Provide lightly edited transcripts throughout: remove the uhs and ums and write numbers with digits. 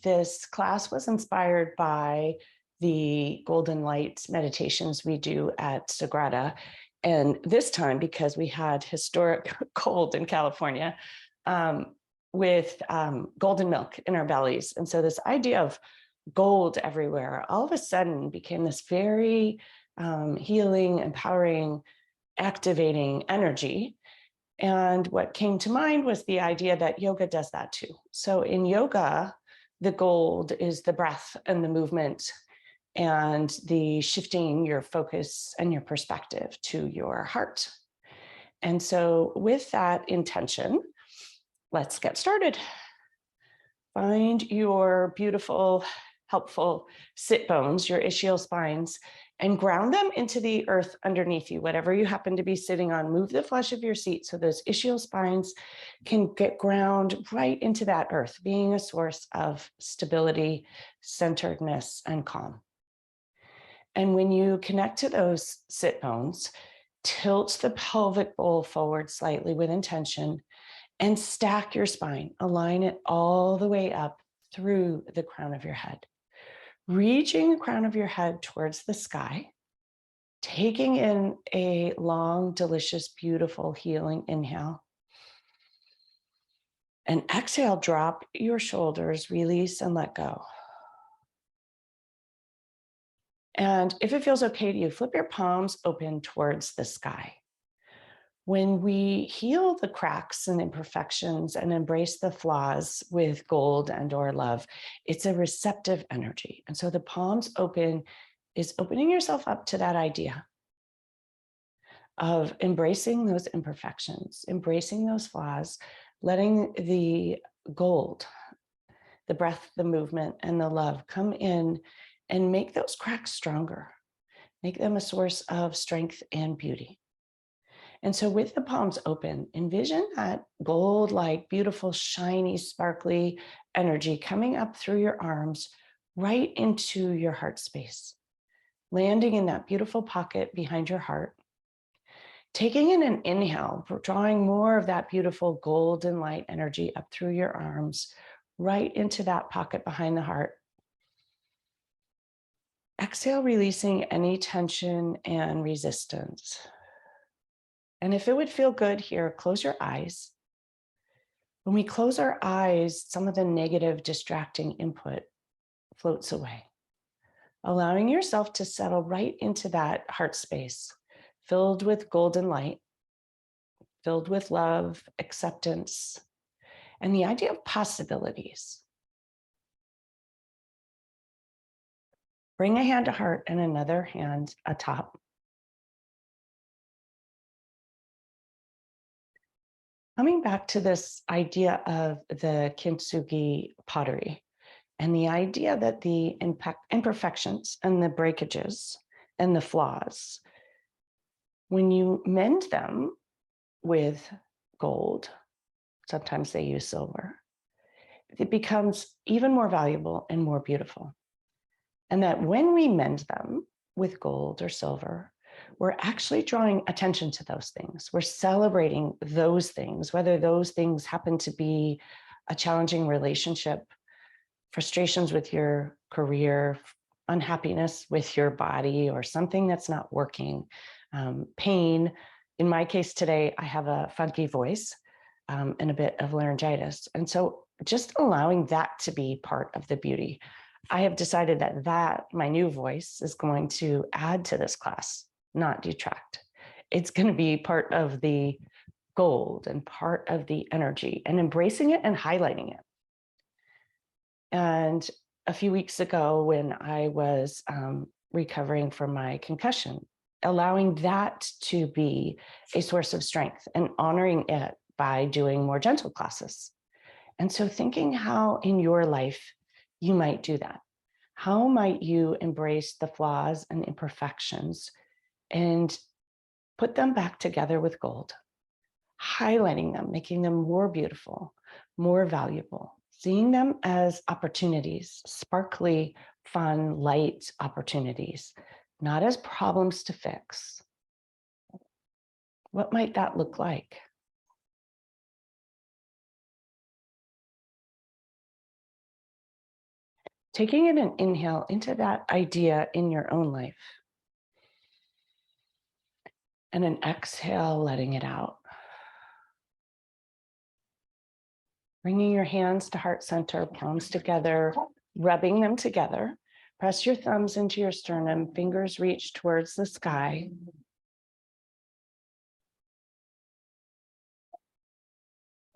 this class was inspired by the golden light meditations we do at Sagrada. And this time, because we had historic cold in California, with golden milk in our bellies. And so this idea of gold everywhere all of a sudden became this very healing, empowering, activating energy. And what came to mind was the idea that yoga does that too. So in yoga, the gold is the breath and the movement and the shifting your focus and your perspective to your heart. And so with that intention, let's get started. Find your beautiful, helpful sit bones, your ischial spines, and ground them into the earth underneath you. Whatever you happen to be sitting on, move the flesh of your seat so those ischial spines can get ground right into that earth, being a source of stability, centeredness, and calm. And when you connect to those sit bones, tilt the pelvic bowl forward slightly with intention and stack your spine. Align it all the way up through the crown of your head. Reaching the crown of your head towards the sky, taking in a long, delicious, beautiful, healing inhale. And exhale, drop your shoulders, release and let go. And if it feels okay to you, flip your palms open towards the sky. When we heal the cracks and imperfections and embrace the flaws with gold and or love, it's a receptive energy. And so the palms open is opening yourself up to that idea of embracing those imperfections, embracing those flaws, letting the gold, the breath, the movement, and the love come in and make those cracks stronger, make them a source of strength and beauty. And so with the palms open, envision that gold-like, beautiful, shiny, sparkly energy coming up through your arms right into your heart space, landing in that beautiful pocket behind your heart. Taking in an inhale, drawing more of that beautiful golden light energy up through your arms, right into that pocket behind the heart. Exhale, releasing any tension and resistance. And if it would feel good here, close your eyes. When we close our eyes, some of the negative distracting input floats away, allowing yourself to settle right into that heart space, filled with golden light, filled with love, acceptance, and the idea of possibilities. Bring a hand to heart and another hand atop. Coming back to this idea of the Kintsugi pottery and the idea that the imperfections and the breakages and the flaws, when you mend them with gold, sometimes they use silver, it becomes even more valuable and more beautiful. And that when we mend them with gold or silver, we're actually drawing attention to those things. We're celebrating those things, whether those things happen to be a challenging relationship, frustrations with your career, unhappiness with your body, or something that's not working, pain. In my case today, I have a funky voice and a bit of laryngitis. And so just allowing that to be part of the beauty. I have decided that my new voice is going to add to this class, not detract. It's going to be part of the gold and part of the energy, and embracing it and highlighting it. And a few weeks ago, when I was recovering from my concussion, allowing that to be a source of strength and honoring it by doing more gentle classes. And so thinking how in your life you might do that. How might you embrace the flaws and imperfections and put them back together with gold, highlighting them, making them more beautiful, more valuable, seeing them as opportunities, sparkly, fun, light opportunities, not as problems to fix. What might that look like? Taking in an inhale into that idea in your own life. And an exhale, letting it out. Bringing your hands to heart center, palms together, rubbing them together. Press your thumbs into your sternum, fingers reach towards the sky.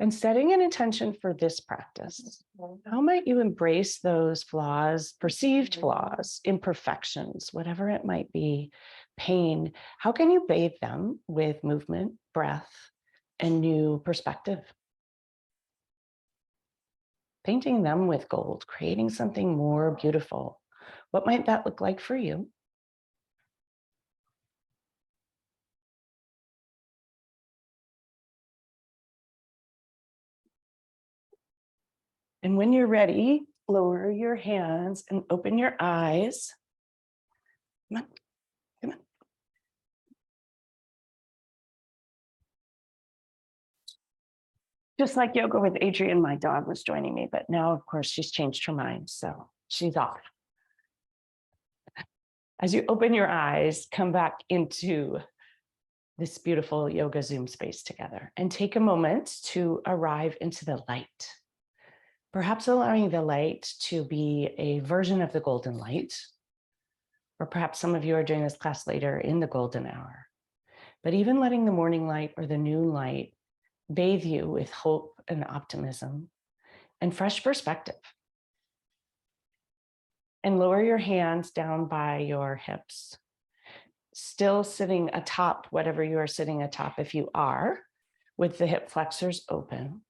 And setting an intention for this practice. How might you embrace those flaws, perceived flaws, imperfections, whatever it might be, pain? How can you bathe them with movement, breath, and new perspective? Painting them with gold, creating something more beautiful. What might that look like for you? And when you're ready, lower your hands and open your eyes. Come on, come on. Just like yoga with Adrienne, my dog was joining me, but now, of course, she's changed her mind, so she's off. As you open your eyes, come back into this beautiful yoga Zoom space together and take a moment to arrive into the light. Perhaps allowing the light to be a version of the golden light, or perhaps some of you are doing this class later in the golden hour. But even letting the morning light or the noon light bathe you with hope and optimism and fresh perspective. And lower your hands down by your hips. Still sitting atop whatever you are sitting atop, if you are, with the hip flexors open.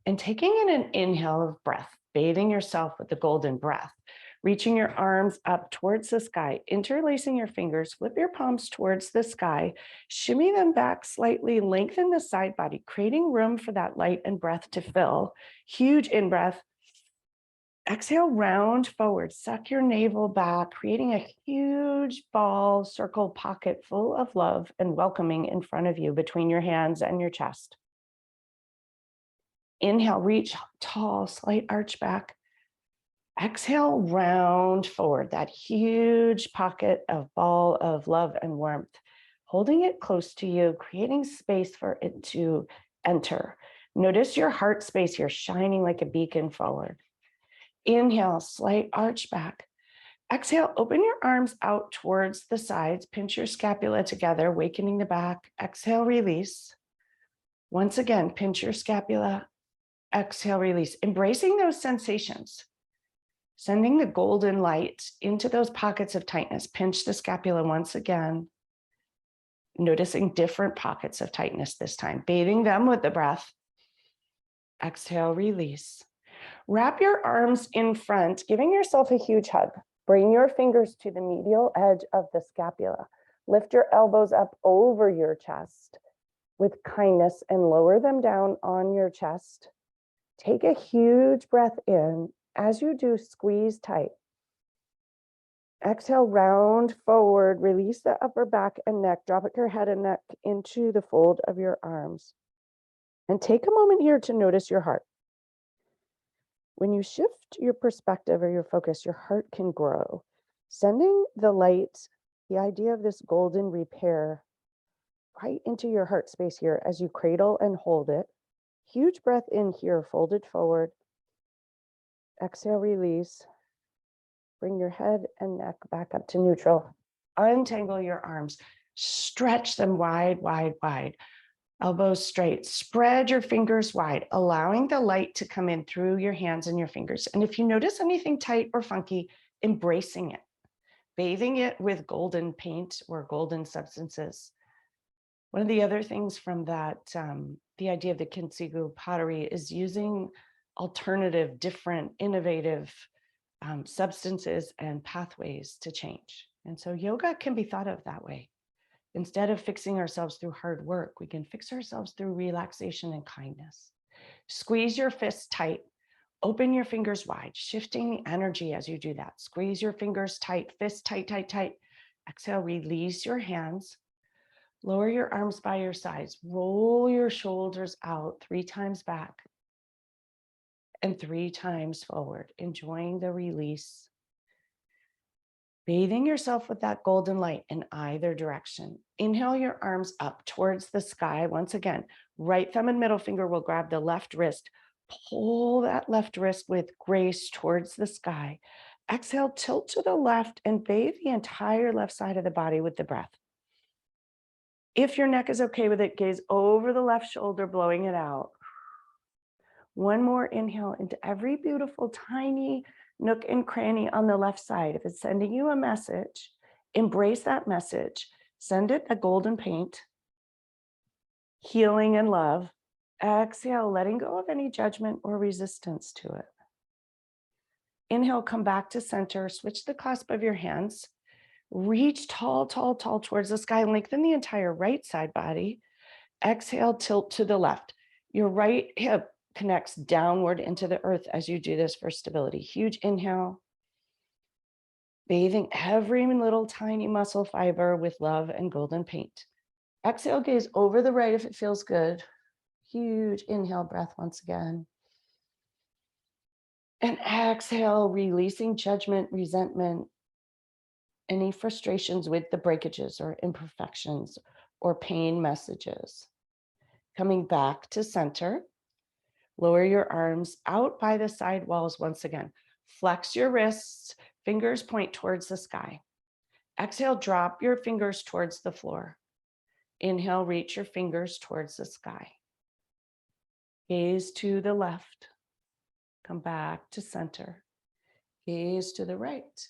And taking in an inhale of breath, bathing yourself with the golden breath, reaching your arms up towards the sky, interlacing your fingers, flip your palms towards the sky, shimmy them back slightly, lengthen the side body, creating room for that light and breath to fill. Huge in-breath. Exhale, round forward, suck your navel back, creating a huge ball, circle pocket full of love and welcoming in front of you between your hands and your chest. Inhale, reach tall, slight arch back. Exhale, round forward, that huge pocket of ball of love and warmth, holding it close to you, creating space for it to enter. Notice your heart space here shining like a beacon forward. Inhale, slight arch back. Exhale, open your arms out towards the sides, pinch your scapula together, awakening the back. Exhale, release. Once again, pinch your scapula. Exhale, release. Embracing those sensations. Sending the golden light into those pockets of tightness. Pinch the scapula once again. Noticing different pockets of tightness this time. Bathing them with the breath. Exhale, release. Wrap your arms in front, giving yourself a huge hug. Bring your fingers to the medial edge of the scapula. Lift your elbows up over your chest with kindness and lower them down on your chest. Take a huge breath in. As you do, squeeze tight. Exhale, round forward, release the upper back and neck, drop your head and neck into the fold of your arms. And take a moment here to notice your heart. When you shift your perspective or your focus, your heart can grow. Sending the light, the idea of this golden repair, right into your heart space here as you cradle and hold it. Huge breath in here, folded forward. Exhale, release. Bring your head and neck back up to neutral. Untangle your arms. Stretch them wide, wide, wide. Elbows straight. Spread your fingers wide, allowing the light to come in through your hands and your fingers. And if you notice anything tight or funky, embracing it. Bathing it with golden paint or golden substances. One of the other things from that, the idea of the Kintsugi pottery is using alternative, different, innovative substances and pathways to change. And so yoga can be thought of that way. Instead of fixing ourselves through hard work, we can fix ourselves through relaxation and kindness. Squeeze your fists tight. Open your fingers wide, shifting the energy as you do that. Squeeze your fingers tight, fists tight, tight, tight. Exhale, release your hands. Lower your arms by your sides. Roll your shoulders out 3 times back. and 3 times forward, enjoying the release. Bathing yourself with that golden light in either direction. Inhale your arms up towards the sky. Once again, right thumb and middle finger will grab the left wrist. Pull that left wrist with grace towards the sky. Exhale, tilt to the left and bathe the entire left side of the body with the breath. If your neck is okay with it, gaze over the left shoulder, blowing it out. One more inhale into every beautiful tiny nook and cranny on the left side. If it's sending you a message, embrace that message. Send it a golden paint, healing and love. Exhale, letting go of any judgment or resistance to it. Inhale, come back to center. Switch the clasp of your hands. Reach tall, tall, tall towards the sky. Lengthen the entire right side body. Exhale, tilt to the left. Your right hip connects downward into the earth as you do this for stability. Huge inhale. Bathing every little tiny muscle fiber with love and golden paint. Exhale, gaze over the right if it feels good. Huge inhale breath once again. And exhale, releasing judgment, resentment, any frustrations with the breakages or imperfections or pain messages. Coming back to center. Lower your arms out by the side walls once again. Flex your wrists, fingers point towards the sky. Exhale, drop your fingers towards the floor. Inhale, reach your fingers towards the sky. Gaze to the left. Come back to center. Gaze to the right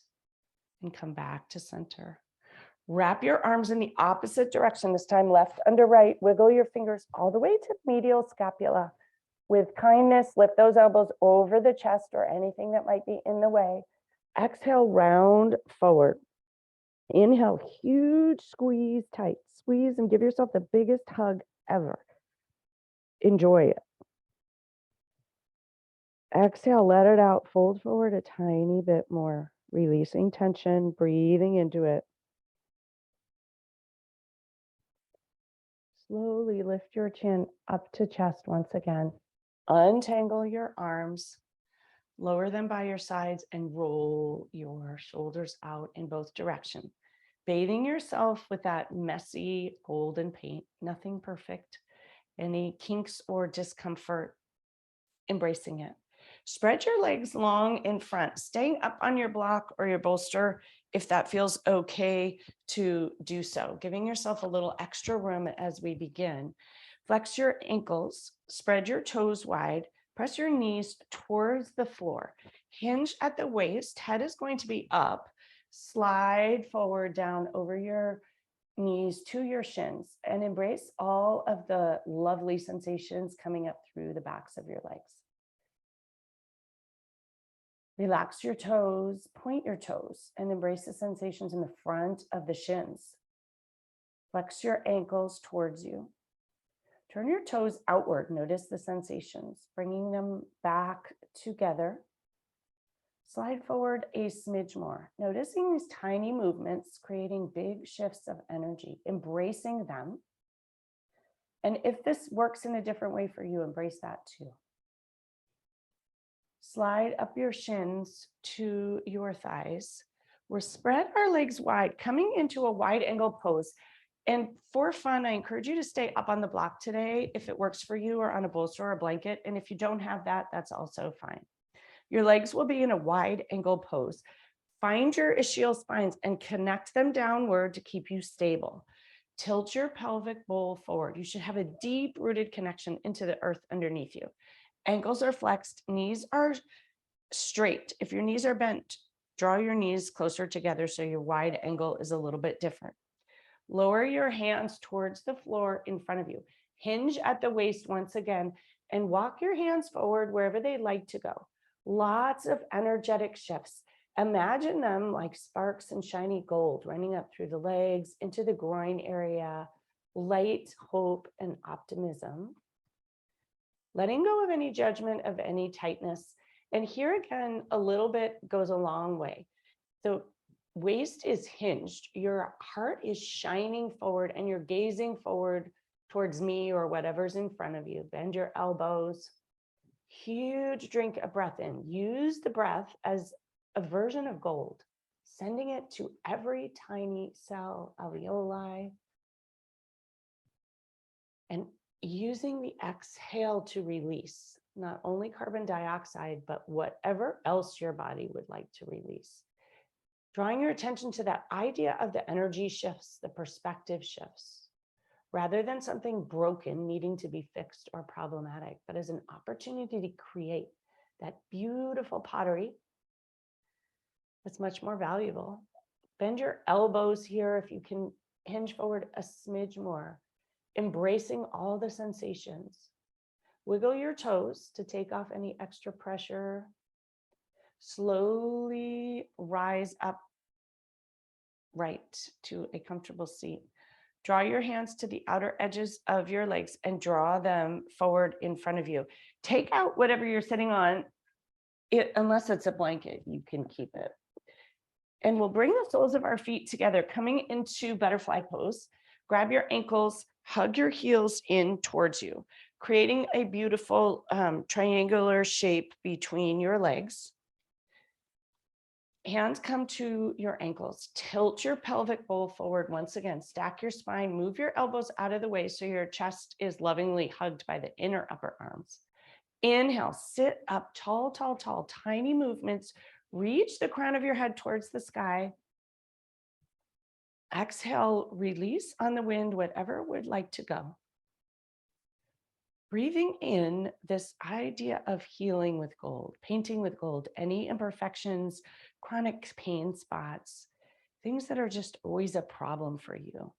and come back to center. Wrap your arms in the opposite direction, this time left under right. Wiggle your fingers all the way to medial scapula. With kindness, lift those elbows over the chest or anything that might be in the way. Exhale, round forward. Inhale, huge squeeze tight. Squeeze and give yourself the biggest hug ever. Enjoy it. Exhale, let it out. Fold forward a tiny bit more. Releasing tension, breathing into it. Slowly lift your chin up to chest once again. Untangle your arms, lower them by your sides, and roll your shoulders out in both directions. Bathing yourself with that messy golden paint, nothing perfect, any kinks or discomfort, embracing it. Spread your legs long in front, staying up on your block or your bolster if that feels okay to do so, giving yourself a little extra room as we begin. Flex your ankles, spread your toes wide, press your knees towards the floor. Hinge at the waist, head is going to be up. Slide forward down over your knees to your shins and embrace all of the lovely sensations coming up through the backs of your legs. Relax your toes, point your toes, and embrace the sensations in the front of the shins. Flex your ankles towards you. Turn your toes outward. Notice the sensations, bringing them back together. Slide forward a smidge more. Noticing these tiny movements, creating big shifts of energy, embracing them. And if this works in a different way for you, embrace that too. Slide up your shins to your thighs. We're spread our legs wide, coming into a wide angle pose. And for fun, I encourage you to stay up on the block today if it works for you, or on a bolster or a blanket. And if you don't have that, that's also fine. Your legs will be in a wide angle pose. Find your ischial spines and connect them downward to keep you stable. Tilt your pelvic bowl forward. You should have a deep-rooted connection into the earth underneath you. Ankles are flexed, knees are straight. If your knees are bent, draw your knees closer together so your wide angle is a little bit different. Lower your hands towards the floor in front of you. Hinge at the waist once again and walk your hands forward wherever they'd like to go. Lots of energetic shifts. Imagine them like sparks and shiny gold running up through the legs into the groin area, light, hope, and optimism. Letting go of any judgment of any tightness. And here again, a little bit goes a long way. The waist is hinged. Your heart is shining forward and you're gazing forward towards me or whatever's in front of you. Bend your elbows. Huge drink of breath in. Use the breath as a version of gold, sending it to every tiny cell, alveoli, and using the exhale to release not only carbon dioxide, but whatever else your body would like to release. Drawing your attention to that idea of the energy shifts, the perspective shifts, rather than something broken needing to be fixed or problematic, but as an opportunity to create that beautiful pottery that's much more valuable. Bend your elbows here if you can, hinge forward a smidge more, embracing all the sensations. Wiggle your toes to take off any extra pressure. Slowly rise up right to a comfortable seat. Draw your hands to the outer edges of your legs and draw them forward in front of you. Take out whatever you're sitting on, unless it's a blanket, you can keep it. And we'll bring the soles of our feet together, coming into butterfly pose. Grab your ankles, hug your heels in towards you, creating a beautiful triangular shape between your legs. Hands come to your ankles. Tilt your pelvic bowl forward once again. Stack your spine. Move your elbows out of the way so your chest is lovingly hugged by the inner upper arms. Inhale, sit up tall, tall, tall. Tiny movements. Reach the crown of your head towards the sky. Exhale, release on the wind, whatever would like to go. Breathing in this idea of healing with gold, painting with gold, any imperfections, chronic pain spots, things that are just always a problem for you.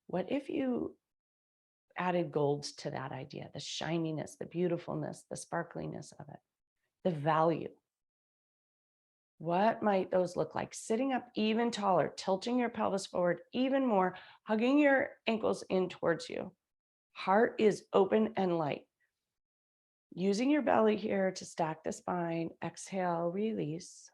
What if you added gold to that idea, the shininess, the beautifulness, the sparkliness of it, the value? What might those look like? Sitting up even taller, tilting your pelvis forward even more, hugging your ankles in towards you. Heart is open and light. Using your belly here to stack the spine. Exhale, release.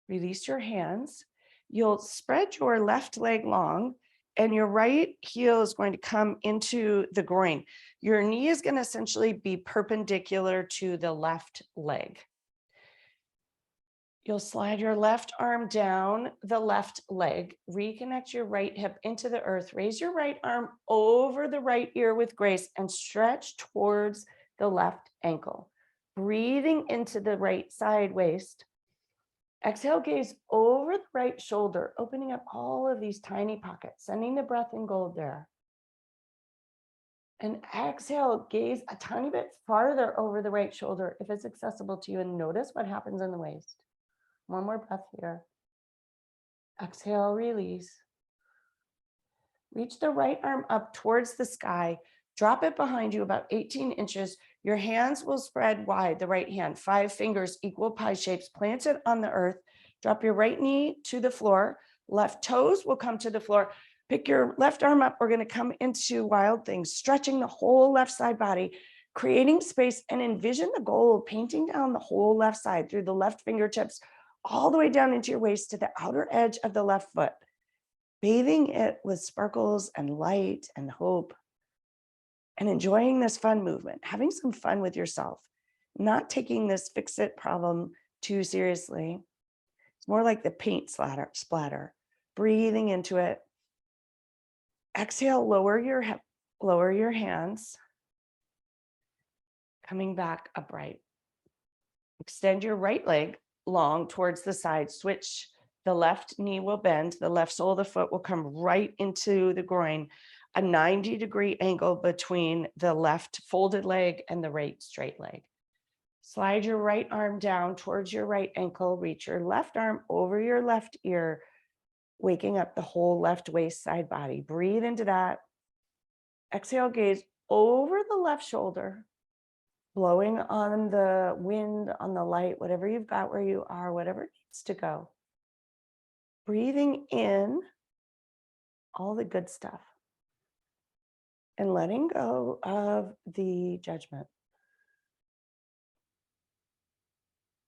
Release your hands. You'll spread your left leg long, and your right heel is going to come into the groin. Your knee is going to essentially be perpendicular to the left leg. You'll slide your left arm down the left leg, reconnect your right hip into the earth, raise your right arm over the right ear with grace, and stretch towards the left ankle. Breathing into the right side waist. Exhale, gaze over the right shoulder, opening up all of these tiny pockets, sending the breath in gold there. And exhale, gaze a tiny bit farther over the right shoulder if it's accessible to you, and notice what happens in the waist. One more breath here. Exhale, release. Reach the right arm up towards the sky. Drop it behind you about 18 inches. Your hands will spread wide, the right hand, 5 fingers, equal pie shapes, planted on the earth. Drop your right knee to the floor. Left toes will come to the floor. Pick your left arm up. We're going to come into wild things, stretching the whole left side body, creating space, and envision the gold painting down the whole left side through the left fingertips, all the way down into your waist to the outer edge of the left foot, bathing it with sparkles and light and hope, and enjoying this fun movement, having some fun with yourself, not taking this fix-it problem too seriously. It's more like the paint splatter, breathing into it. Exhale, lower your hands, coming back upright. Extend your right leg long towards the side. Switch. The left knee will bend. The left sole of the foot will come right into the groin. A 90-degree angle between the left folded leg and the right straight leg. Slide your right arm down towards your right ankle. Reach your left arm over your left ear, waking up the whole left waist side body. Breathe into that. Exhale, gaze over the left shoulder, blowing on the wind, on the light, whatever you've got where you are, whatever needs to go. Breathing in all the good stuff and letting go of the judgment.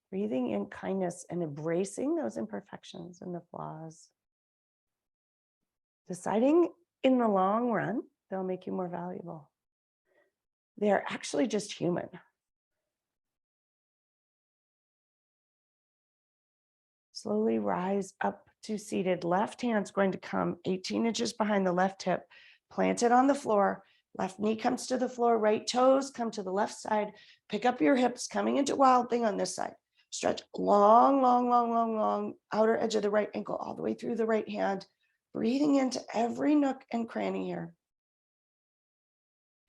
Breathing in kindness and embracing those imperfections and the flaws. Deciding in the long run, they'll make you more valuable. They're actually just human. Slowly rise up to seated. Left hand's going to come 18 inches behind the left hip, plant it on the floor. Left knee comes to the floor, right toes come to the left side. Pick up your hips, coming into wild thing on this side. Stretch long, long, long, long, long outer edge of the right ankle all the way through the right hand. Breathing into every nook and cranny here.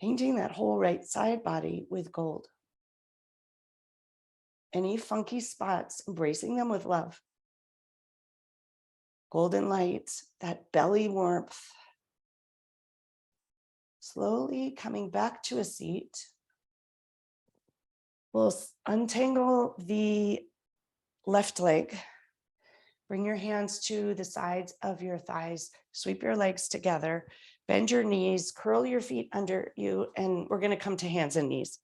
Painting that whole right side body with gold. Any funky spots, embracing them with love. Golden lights, that belly warmth. Slowly coming back to a seat. We'll untangle the left leg. Bring your hands to the sides of your thighs. Sweep your legs together. Bend your knees, curl your feet under you, and we're going to come to hands and knees.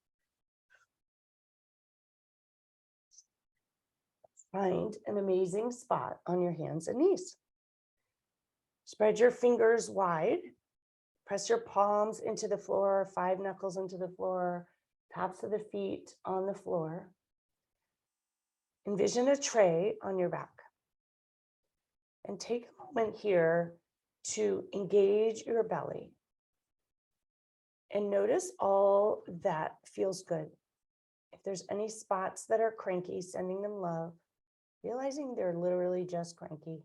Find an amazing spot on your hands and knees. Spread your fingers wide. Press your palms into the floor, 5 knuckles into the floor, tops of the feet on the floor. Envision a tray on your back. And take a moment here to engage your belly. And notice all that feels good. If there's any spots that are cranky, sending them love, realizing they're literally just cranky.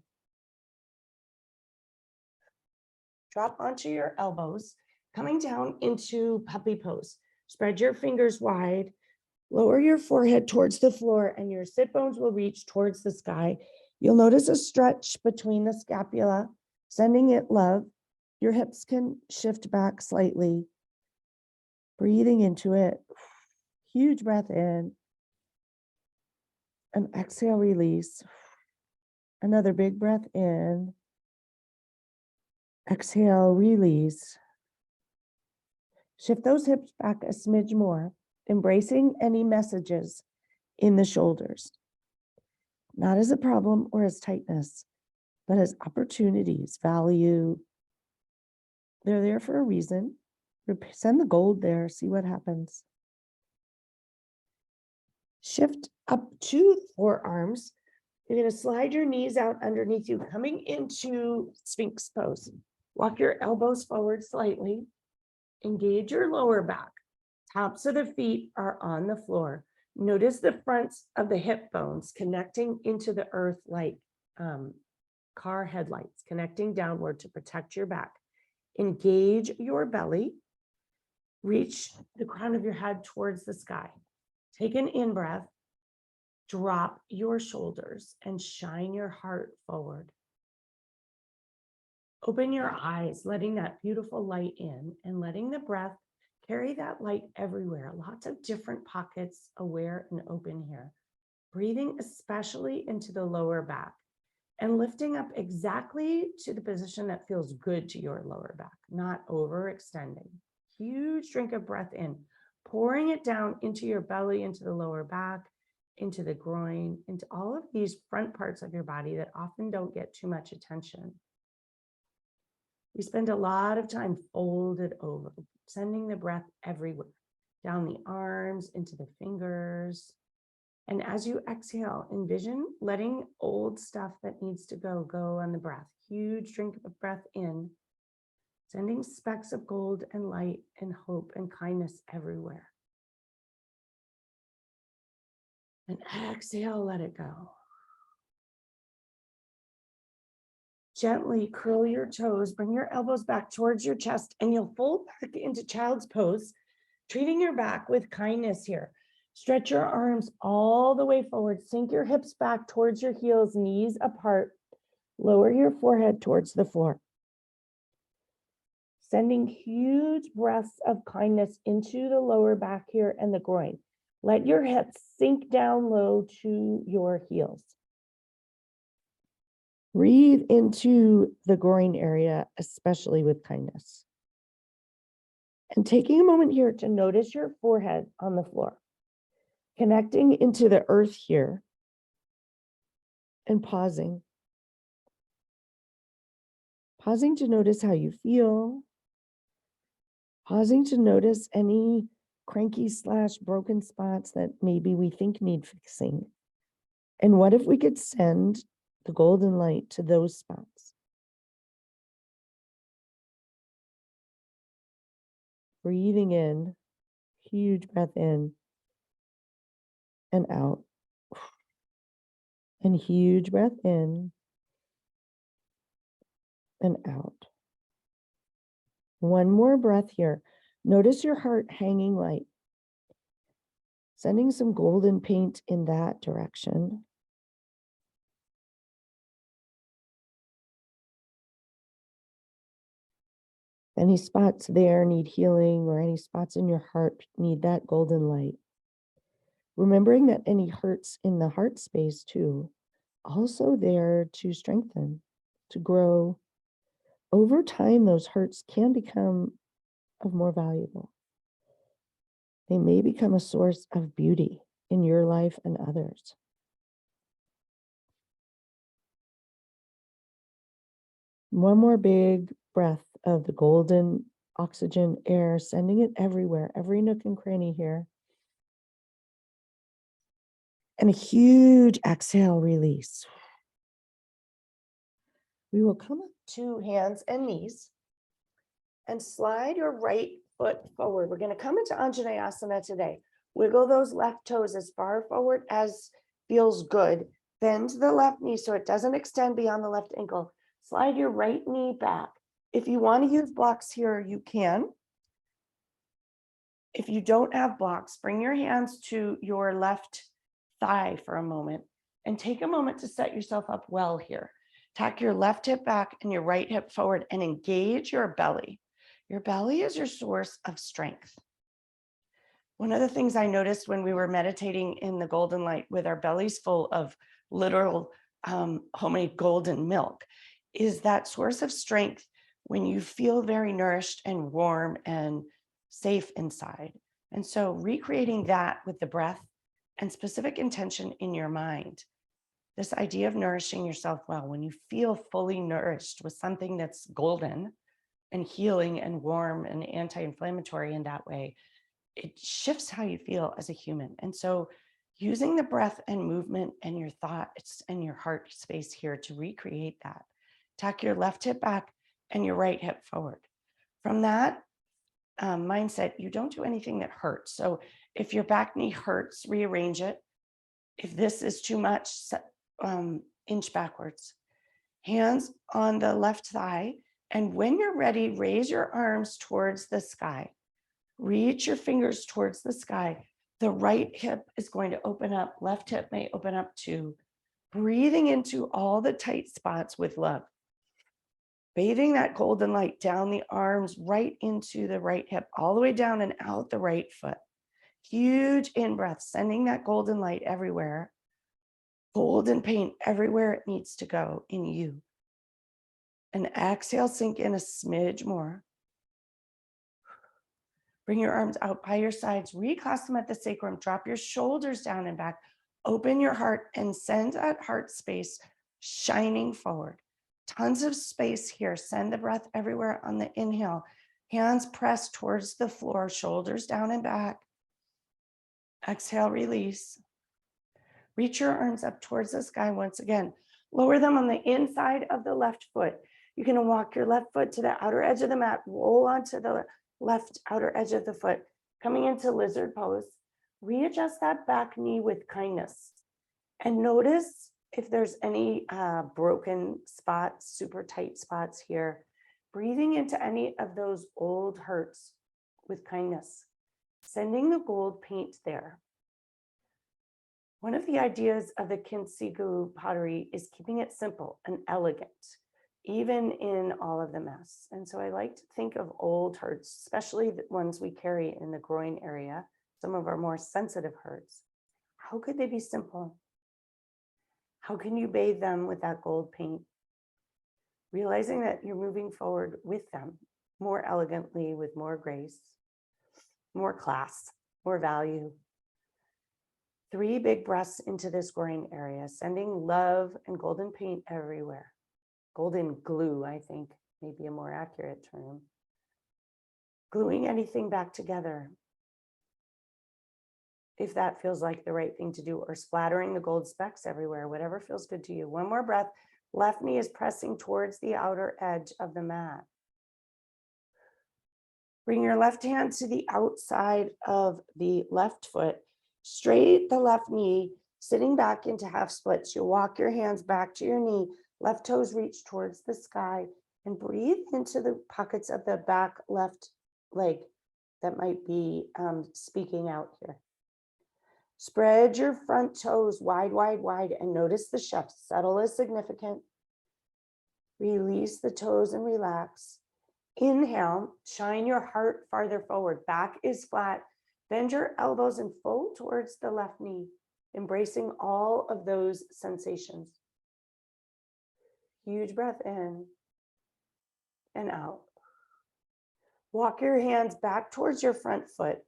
Drop onto your elbows, coming down into puppy pose. Spread your fingers wide, lower your forehead towards the floor, and your sit bones will reach towards the sky. You'll notice a stretch between the scapula, sending it love. Your hips can shift back slightly. Breathing into it. Huge breath in. And exhale, release. Another big breath in. Exhale, release. Shift those hips back a smidge more, embracing any messages in the shoulders. Not as a problem or as tightness, but as opportunities, value. They're there for a reason. Send the gold there, see what happens. Shift up to the forearms. You're going to slide your knees out underneath you, coming into Sphinx pose. Walk your elbows forward slightly. Engage your lower back. Tops of the feet are on the floor. Notice the fronts of the hip bones connecting into the earth like car headlights, connecting downward to protect your back. Engage your belly. Reach the crown of your head towards the sky. Take an in-breath. Drop your shoulders and shine your heart forward. Open your eyes, letting that beautiful light in and letting the breath carry that light everywhere. Lots of different pockets, aware and open here. Breathing especially into the lower back and lifting up exactly to the position that feels good to your lower back, not overextending. Huge drink of breath in, pouring it down into your belly, into the lower back, into the groin, into all of these front parts of your body that often don't get too much attention. We spend a lot of time folded over, sending the breath everywhere, down the arms, into the fingers. And as you exhale, envision letting old stuff that needs to go on the breath. Huge drink of breath in, sending specks of gold and light and hope and kindness everywhere. And exhale, let it go. Gently curl your toes, bring your elbows back towards your chest, and you'll fold back into child's pose, treating your back with kindness here. Stretch your arms all the way forward, sink your hips back towards your heels, knees apart, lower your forehead towards the floor. Sending huge breaths of kindness into the lower back here and the groin. Let your hips sink down low to your heels. Breathe into the groin area, especially with kindness. And taking a moment here to notice your forehead on the floor, connecting into the earth here and pausing. Pausing to notice how you feel. Pausing to notice any cranky / broken spots that maybe we think need fixing. And what if we could send the golden light to those spots? Breathing in, huge breath in and out. And huge breath in and out. One more breath here. Notice your heart hanging light. Sending some golden paint in that direction. Any spots there need healing, or any spots in your heart need that golden light. Remembering that any hurts in the heart space too, also there to strengthen, to grow. Over time, those hurts can become of more valuable. They may become a source of beauty in your life and others. One more big breath of the golden oxygen air, sending it everywhere, every nook and cranny here. And a huge exhale release. We will come up to hands and knees and slide your right foot forward. We're going to come into Anjaneyasana today. Wiggle those left toes as far forward as feels good. Bend the left knee so it doesn't extend beyond the left ankle. Slide your right knee back. If you want to use blocks here, you can. If you don't have blocks, bring your hands to your left thigh for a moment and take a moment to set yourself up well here. Tack your left hip back and your right hip forward and engage your belly. Your belly is your source of strength. One of the things I noticed when we were meditating in the golden light with our bellies full of literal homemade golden milk is that source of strength when you feel very nourished and warm and safe inside. And so recreating that with the breath and specific intention in your mind, this idea of nourishing yourself well, when you feel fully nourished with something that's golden and healing and warm and anti-inflammatory in that way, it shifts how you feel as a human. And so using the breath and movement and your thoughts and your heart space here to recreate that. Tuck your left hip back and your right hip forward. From that mindset, you don't do anything that hurts. So if your back knee hurts, rearrange it. If this is too much, inch backwards. Hands on the left thigh. And when you're ready, raise your arms towards the sky. Reach your fingers towards the sky. The right hip is going to open up. Left hip may open up too. Breathing into all the tight spots with love. Bathing that golden light down the arms, right into the right hip, all the way down and out the right foot. Huge in-breath, sending that golden light everywhere. Golden paint everywhere it needs to go in you. And exhale, sink in a smidge more. Bring your arms out by your sides, reclasp them at the sacrum, drop your shoulders down and back, open your heart and send that heart space shining forward. Tons of space here. Send the breath everywhere on the inhale. Hands pressed towards the floor, shoulders down and back. Exhale, release. Reach your arms up towards the sky once again. Lower them on the inside of the left foot. You're going to walk your left foot to the outer edge of the mat, roll onto the left outer edge of the foot, coming into lizard pose. Readjust that back knee with kindness. And notice if there's any broken spots, super tight spots here. Breathing into any of those old hurts with kindness. Sending the gold paint there. One of the ideas of the Kintsugi pottery is keeping it simple and elegant, even in all of the mess. And so I like to think of old hurts, especially the ones we carry in the groin area, some of our more sensitive hurts. How could they be simple? How can you bathe them with that gold paint? Realizing that you're moving forward with them more elegantly, with more grace, more class, more value. 3 big breaths into this groin area, sending love and golden paint everywhere. Golden glue, I think, may be a more accurate term. Gluing anything back together. if that feels like the right thing to do, or splattering the gold specks everywhere, whatever feels good to you. One more breath. Left knee is pressing towards the outer edge of the mat. Bring your left hand to the outside of the left foot. Straight the left knee, sitting back into half splits. You walk your hands back to your knee. Left toes reach towards the sky, and breathe into the pockets of the back left leg that might be speaking out here. Spread your front toes wide, wide, wide, and notice the shift. Subtle is significant. Release the toes and relax. Inhale, shine your heart farther forward. Back is flat. Bend your elbows and fold towards the left knee, embracing all of those sensations. Huge breath in and out. Walk your hands back towards your front foot.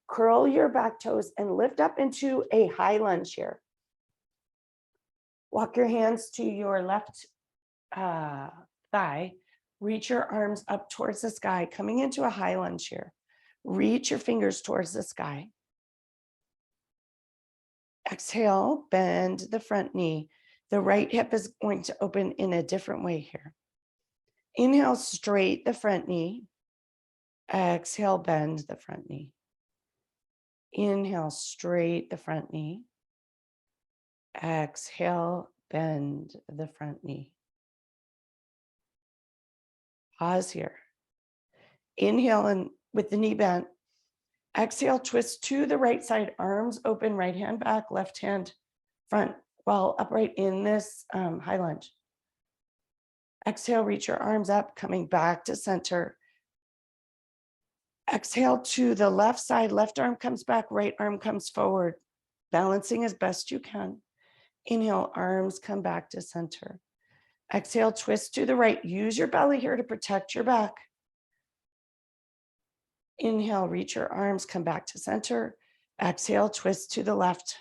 Curl your back toes and lift up into a high lunge here. Walk your hands to your left thigh. Reach your arms up towards the sky, coming into a high lunge here. Reach your fingers towards the sky. Exhale, bend the front knee. The right hip is going to open in a different way here. Inhale, straight the front knee. Exhale, bend the front knee. Inhale, straight the front knee. Exhale, bend the front knee. Pause here. Inhale and with the knee bent. Exhale, twist to the right side, arms open, right hand back, left hand front, while upright in this high lunge. Exhale, reach your arms up, coming back to center. Exhale to the left side, left arm comes back, right arm comes forward, balancing as best you can. Inhale, arms come back to center. Exhale, twist to the right. Use your belly here to protect your back. Inhale, reach your arms, come back to center. Exhale, twist to the left.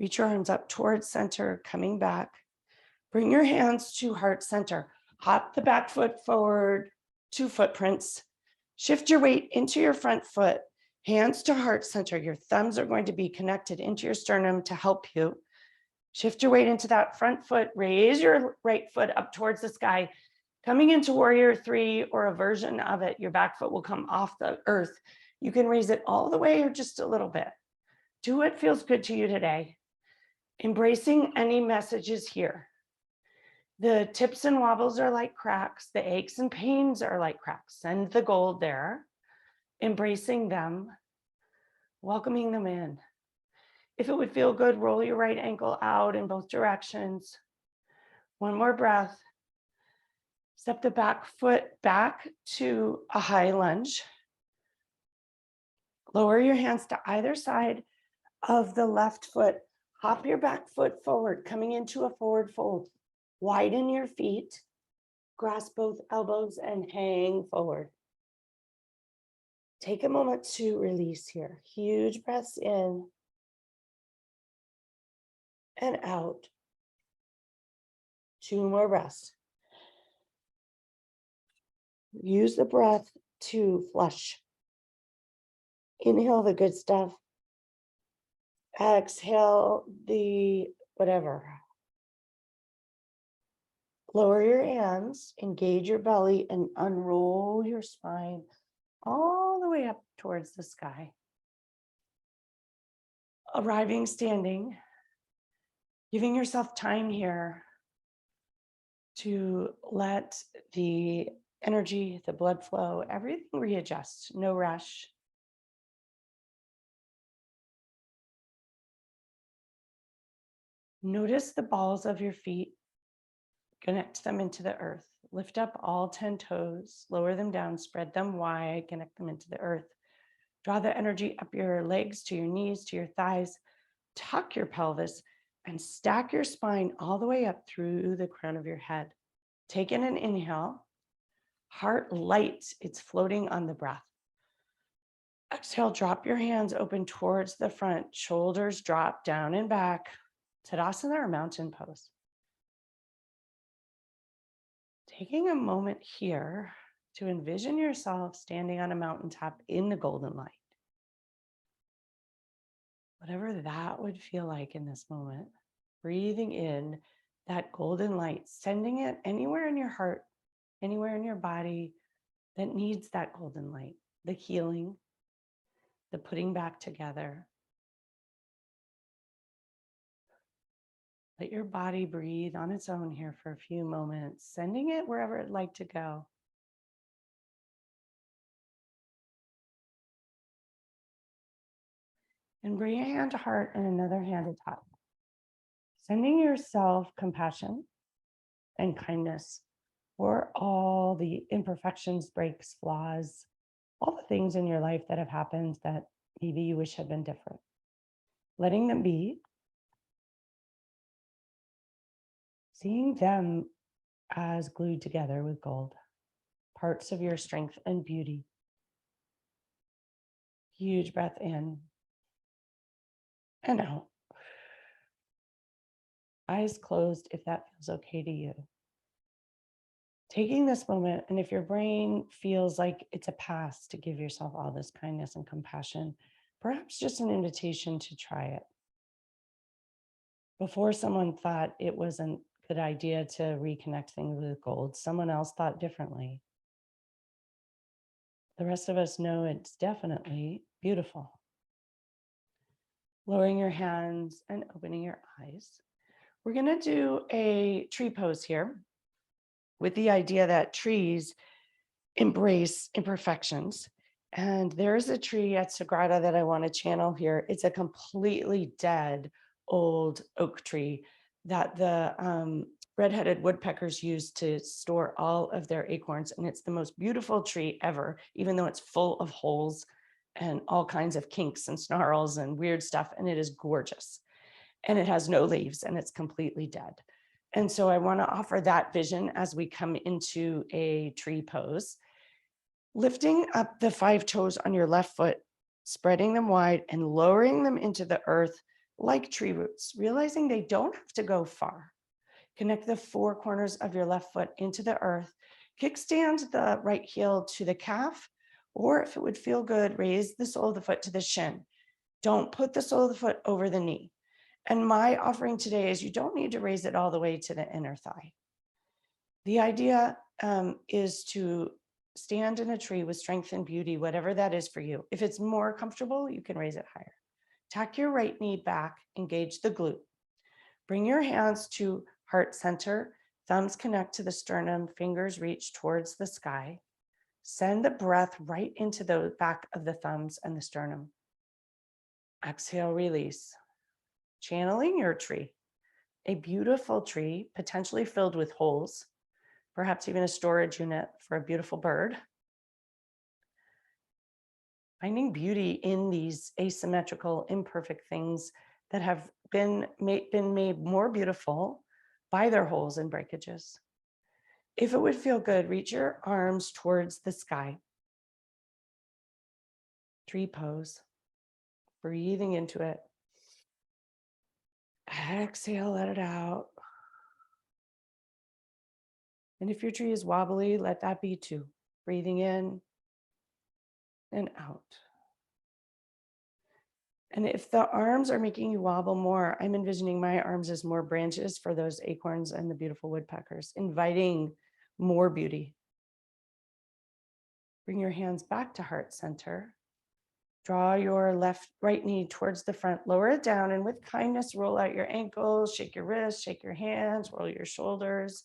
Reach your arms up towards center, coming back. Bring your hands to heart center. Hop the back foot forward, 2 footprints. Shift your weight into your front foot, hands to heart center. Your thumbs are going to be connected into your sternum to help you. Shift your weight into that front foot. Raise your right foot up towards the sky. Coming into warrior 3 or a version of it, your back foot will come off the earth. You can raise it all the way or just a little bit. Do what feels good to you today. Embracing any messages here. The tips and wobbles are like cracks. The aches and pains are like cracks. Send the gold there. Embracing them. Welcoming them in. If it would feel good, roll your right ankle out in both directions. One more breath. Step the back foot back to a high lunge. Lower your hands to either side of the left foot. Hop your back foot forward, coming into a forward fold. Widen your feet. Grasp both elbows and hang forward. Take a moment to release here. Huge breaths in and out. 2 more breaths. Use the breath to flush. Inhale the good stuff. Exhale the whatever. Lower your hands, engage your belly, and unroll your spine all the way up towards the sky. Arriving standing, giving yourself time here to let the energy, the blood flow, everything readjust, no rush. Notice the balls of your feet. Connect them into the earth. Lift up all 10 toes, lower them down, spread them wide, connect them into the earth. Draw the energy up your legs to your knees, to your thighs. Tuck your pelvis and stack your spine all the way up through the crown of your head. Take in an inhale. Heart light, it's floating on the breath. Exhale, drop your hands open towards the front. Shoulders drop down and back. Tadasana or mountain pose. Taking a moment here to envision yourself standing on a mountaintop in the golden light. whatever that would feel like in this moment. Breathing in that golden light, sending it anywhere in your heart, anywhere in your body that needs that golden light, the healing, the putting back together. Let your body breathe on its own here for a few moments, sending it wherever it'd like to go. And bring a hand to heart and another hand to top. Sending yourself compassion and kindness for all the imperfections, breaks, flaws, all the things in your life that have happened that maybe you wish had been different. Letting them be, seeing them as glued together with gold, parts of your strength and beauty. Huge breath in and out. Eyes closed if that feels okay to you. Taking this moment, and if your brain feels like it's a pass to give yourself all this kindness and compassion, perhaps just an invitation to try it. Before someone thought it wasn't a good idea to reconnect things with gold, someone else thought differently. The rest of us know it's definitely beautiful. Lowering your hands and opening your eyes. We're going to do a tree pose here with the idea that trees embrace imperfections. And there's a tree at Sagrada that I want to channel here. It's a completely dead old oak tree that the red-headed woodpeckers use to store all of their acorns. And it's the most beautiful tree ever, even though it's full of holes and all kinds of kinks and snarls and weird stuff. And it is gorgeous. And it has no leaves and it's completely dead. And so I want to offer that vision as we come into a tree pose. Lifting up the 5 toes on your left foot, spreading them wide and lowering them into the earth like tree roots, realizing they don't have to go far. Connect the 4 corners of your left foot into the earth. Kickstand the right heel to the calf, or if it would feel good, raise the sole of the foot to the shin. Don't put the sole of the foot over the knee. And my offering today is you don't need to raise it all the way to the inner thigh. The idea is to stand in a tree with strength and beauty, whatever that is for you. If it's more comfortable, you can raise it higher. Tuck your right knee back, engage the glute. Bring your hands to heart center, thumbs connect to the sternum, fingers reach towards the sky. Send the breath right into the back of the thumbs and the sternum. Exhale, release. Channeling your tree, a beautiful tree, potentially filled with holes, perhaps even a storage unit for a beautiful bird. Finding beauty in these asymmetrical, imperfect things that have been made more beautiful by their holes and breakages. If it would feel good, reach your arms towards the sky. Tree pose, breathing into it. Exhale, let it out. And if your tree is wobbly, let that be too. Breathing in and out. And if the arms are making you wobble more, I'm envisioning my arms as more branches for those acorns and the beautiful woodpeckers, inviting more beauty. Bring your hands back to heart center. Draw your right knee towards the front, lower it down, and with kindness, roll out your ankles, shake your wrists, shake your hands, roll your shoulders,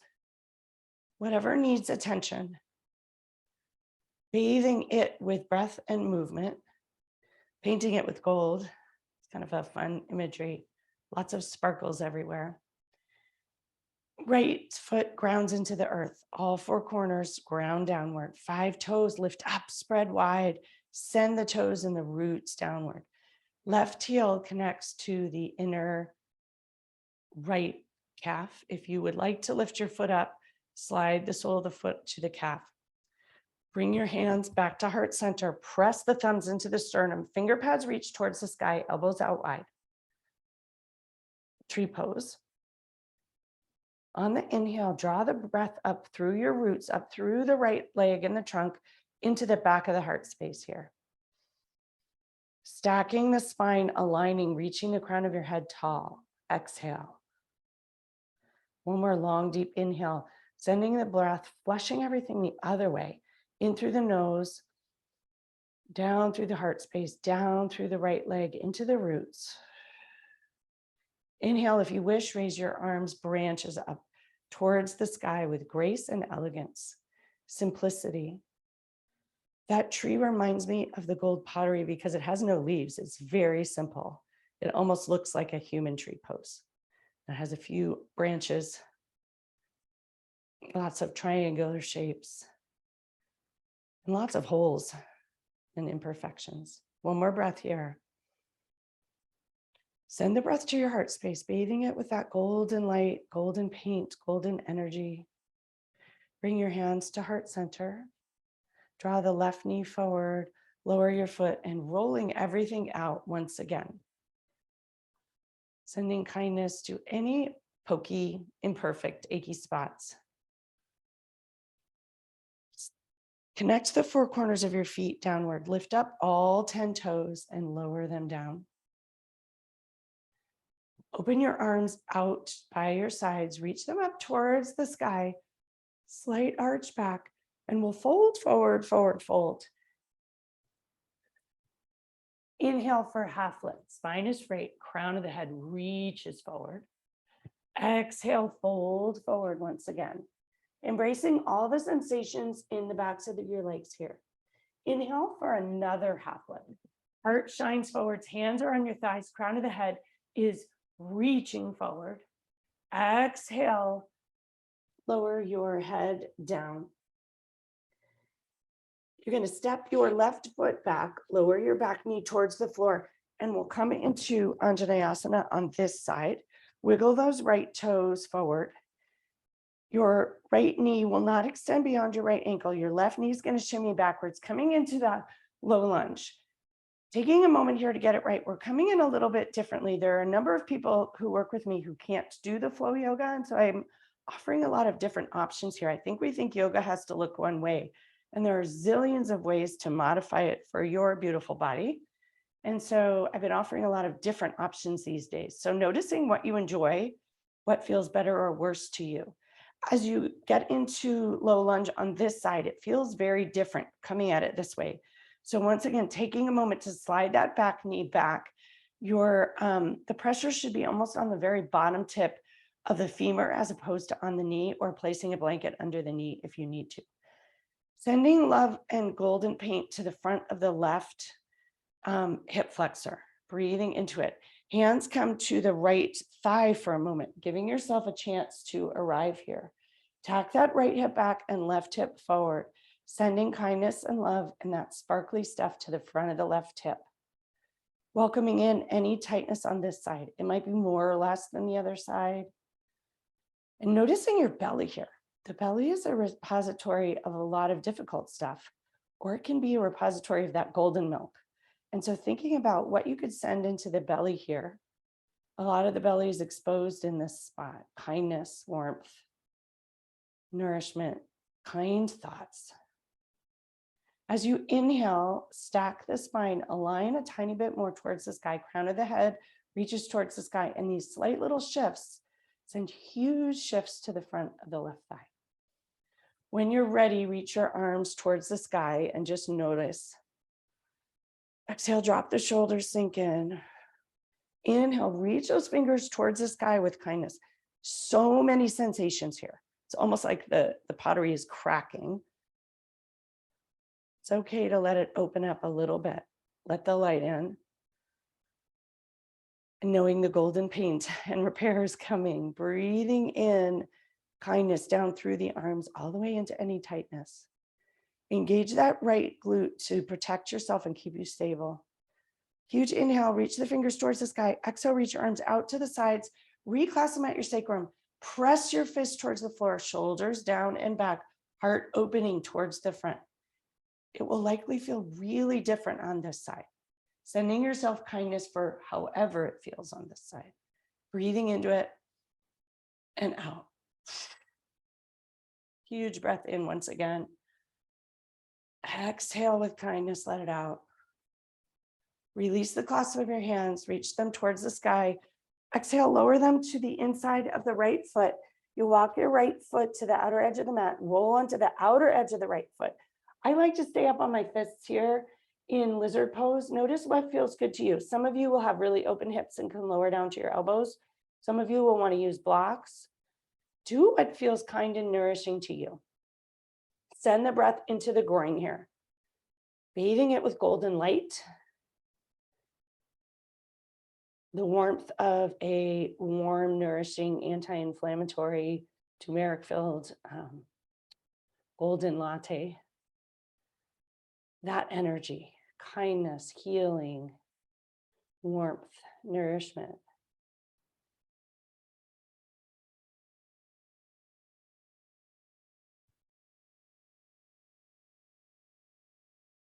whatever needs attention. Bathing it with breath and movement, painting it with gold. It's kind of a fun imagery, lots of sparkles everywhere. Right foot grounds into the earth, all 4 corners ground downward, 5 toes lift up, spread wide, send the toes and the roots downward. Left heel connects to the inner right calf. If you would like to lift your foot up, slide the sole of the foot to the calf. Bring your hands back to heart center, press the thumbs into the sternum, finger pads reach towards the sky, elbows out wide. Tree pose. On the inhale, draw the breath up through your roots, up through the right leg and the trunk, into the back of the heart space here. Stacking the spine, aligning, reaching the crown of your head tall. Exhale. One more long, deep inhale, sending the breath, flushing everything the other way, in through the nose, down through the heart space, down through the right leg, into the roots. Inhale, if you wish, raise your arms, branches up towards the sky with grace and elegance, simplicity. That tree reminds me of the gold pottery because it has no leaves. It's very simple. It almost looks like a human tree pose. It has a few branches, lots of triangular shapes, and lots of holes and imperfections. One more breath here. Send the breath to your heart space, bathing it with that golden light, golden paint, golden energy. Bring your hands to heart center. Draw the left knee forward, lower your foot, and rolling everything out once again. Sending kindness to any pokey, imperfect, achy spots. Connect the four corners of your feet downward. Lift up all 10 toes and lower them down. Open your arms out by your sides. Reach them up towards the sky. Slight arch back. And we'll fold forward, forward, fold. Inhale for half lift. Spine is straight. Crown of the head reaches forward. Exhale, fold forward once again. Embracing all the sensations in the backs of your legs here. Inhale for another half lift. Heart shines forwards. Hands are on your thighs. Crown of the head is reaching forward. Exhale, lower your head down. You're going to step your left foot back, lower your back knee towards the floor, and we'll come into Anjaneyasana on this side. Wiggle those right toes forward. Your right knee will not extend beyond your right ankle. Your left knee is going to shimmy backwards, coming into that low lunge. Taking a moment here to get it right. We're coming in a little bit differently. There are a number of people who work with me who can't do the flow yoga, and so I'm offering a lot of different options here. I think we think yoga has to look one way, and there are zillions of ways to modify it for your beautiful body. And so I've been offering a lot of different options these days. So noticing what you enjoy, what feels better or worse to you. As you get into low lunge on this side, it feels very different coming at it this way. So once again, taking a moment to slide that back knee back, the pressure should be almost on the very bottom tip of the femur as opposed to on the knee, or placing a blanket under the knee if you need to. Sending love and golden paint to the front of the left hip flexor, breathing into it. Hands come to the right thigh for a moment, giving yourself a chance to arrive here. Tack that right hip back and left hip forward, sending kindness and love and that sparkly stuff to the front of the left hip. Welcoming in any tightness on this side. It might be more or less than the other side. And noticing your belly here. The belly is a repository of a lot of difficult stuff, or it can be a repository of that golden milk. And so thinking about what you could send into the belly here, a lot of the belly is exposed in this spot. Kindness, warmth, nourishment, kind thoughts. As you inhale, stack the spine, align a tiny bit more towards the sky, crown of the head reaches towards the sky, and these slight little shifts send huge shifts to the front of the left thigh. When you're ready, reach your arms towards the sky and just notice. Exhale, drop the shoulders, sink in. Inhale, reach those fingers towards the sky with kindness. So many sensations here. It's almost like the pottery is cracking. It's okay to let it open up a little bit. Let the light in. And knowing the golden paint and repair is coming, breathing in kindness down through the arms, all the way into any tightness. Engage that right glute to protect yourself and keep you stable. Huge inhale, reach the fingers towards the sky. Exhale, reach your arms out to the sides. Reclass them at your sacrum. Press your fist towards the floor, shoulders down and back, heart opening towards the front. It will likely feel really different on this side. Sending yourself kindness for however it feels on this side. Breathing into it and out. Huge breath in once again. Exhale with kindness, let it out. Release the clasp of your hands, reach them towards the sky. Exhale, lower them to the inside of the right foot. You walk your right foot to the outer edge of the mat, roll onto the outer edge of the right foot. I like to stay up on my fists here in lizard pose. Notice what feels good to you. Some of you will have really open hips and can lower down to your elbows. Some of you will want to use blocks. Do what feels kind and nourishing to you. Send the breath into the groin here, bathing it with golden light. The warmth of a warm, nourishing, anti-inflammatory, turmeric-filled golden latte. That energy, kindness, healing, warmth, nourishment.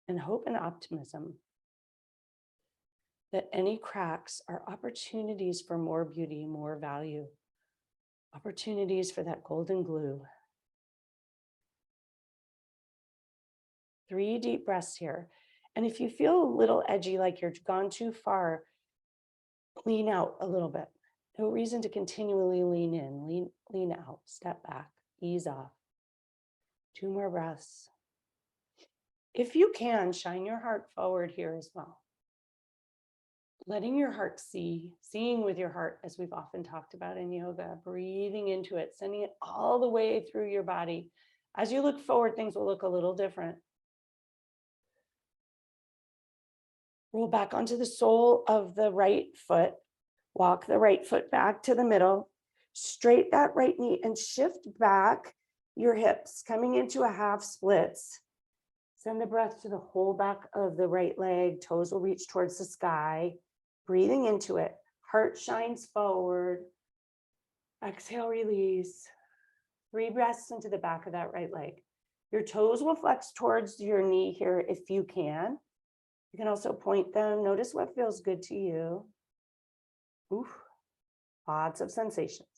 And hope and optimism that any cracks are opportunities for more beauty, more value, opportunities for that golden glue. 3 deep breaths here. And if you feel a little edgy, like you're gone too far, lean out a little bit. No reason to continually lean in, lean out, step back, ease off. 2 more breaths. If you can, shine your heart forward here as well. Letting your heart see, seeing with your heart, as we've often talked about in yoga, breathing into it, sending it all the way through your body. As you look forward, things will look a little different. Roll back onto the sole of the right foot. Walk the right foot back to the middle. Straight that right knee and shift back your hips, coming into a half splits. Send the breath to the whole back of the right leg. Toes will reach towards the sky. Breathing into it. Heart shines forward. Exhale, release. 3 breaths into the back of that right leg. Your toes will flex towards your knee here if you can. You can also point them. Notice what feels good to you. Oof. Lots of sensations.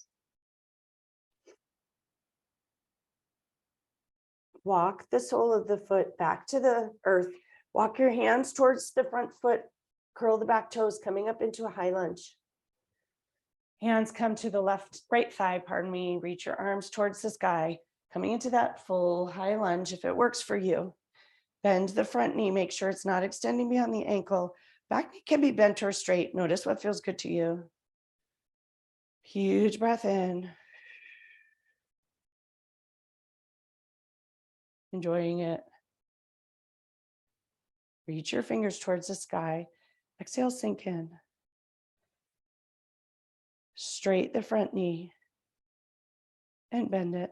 Walk the sole of the foot back to the earth. Walk your hands towards the front foot. Curl the back toes, coming up into a high lunge. Hands come to the right thigh, pardon me. Reach your arms towards the sky, coming into that full high lunge if it works for you. Bend the front knee, make sure it's not extending beyond the ankle. Back knee can be bent or straight. Notice what feels good to you. Huge breath in. Enjoying it. Reach your fingers towards the sky. Exhale, sink in. Straight the front knee and bend it.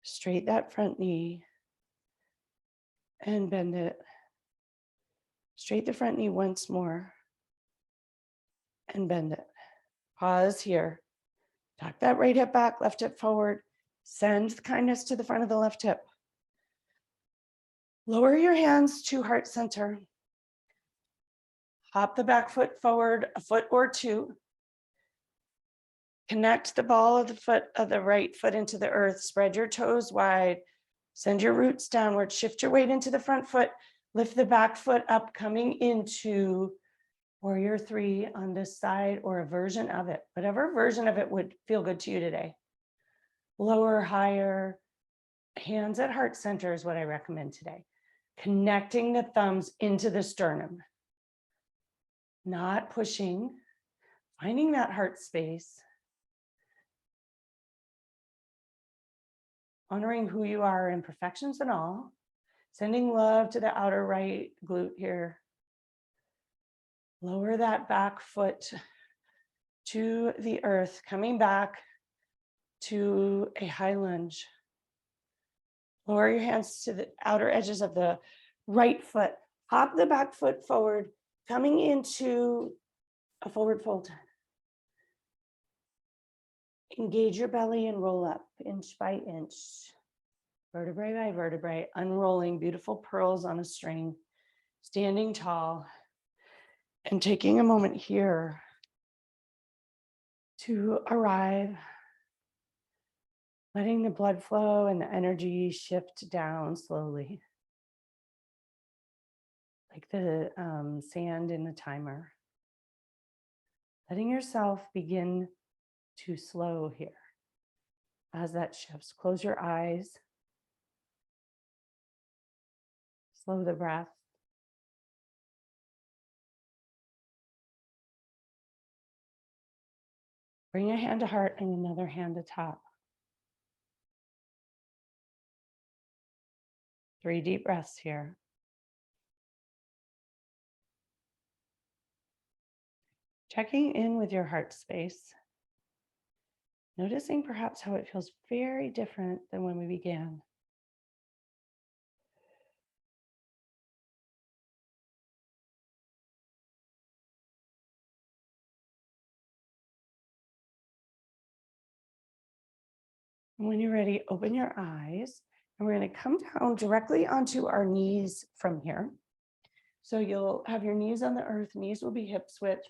Straight that front knee and bend it. Straight the front knee once more and bend it. Pause here. Tuck that right hip back, left hip forward. Send the kindness to the front of the left hip. Lower your hands to heart center. Hop the back foot forward a foot or 2. Connect the ball of the foot of the right foot into the earth. Spread your toes wide. Send your roots downward. Shift your weight into the front foot. Lift the back foot up, coming into warrior 3 on this side, or a version of it. Whatever version of it would feel good to you today. Lower, higher. Hands at heart center is what I recommend today. Connecting the thumbs into the sternum. Not pushing. Finding that heart space. Honoring who you are, imperfections and all. Sending love to the outer right glute here. Lower that back foot to the earth, coming back to a high lunge. Lower your hands to the outer edges of the right foot. Hop the back foot forward, coming into a forward fold. Engage your belly and roll up inch by inch, vertebrae by vertebrae, unrolling beautiful pearls on a string, standing tall, and taking a moment here to arrive, letting the blood flow and the energy shift down slowly. like the sand in the timer. Letting yourself begin to slow here as that shifts. Close your eyes. Slow the breath. Bring a hand to heart and another hand to top. 3 deep breaths here. Checking in with your heart space. Noticing perhaps how it feels very different than when we began. And when you're ready, open your eyes. And we're going to come down directly onto our knees from here. So you'll have your knees on the earth. Knees will be hip switch.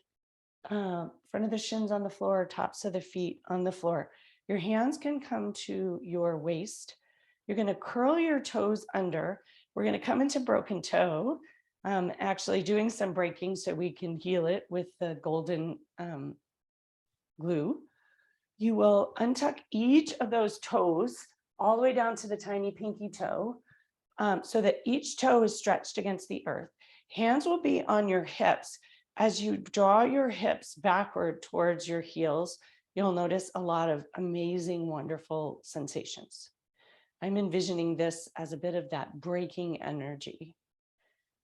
Front of the shins on the floor, tops of the feet on the floor. Your hands can come to your waist. You're going to curl your toes under. We're going to come into broken toe, actually doing some breaking so we can heal it with the golden glue. You will untuck each of those toes all the way down to the tiny pinky toe, so that each toe is stretched against the earth. Hands will be on your hips. As you draw your hips backward towards your heels, you'll notice a lot of amazing, wonderful sensations. I'm envisioning this as a bit of that breaking energy,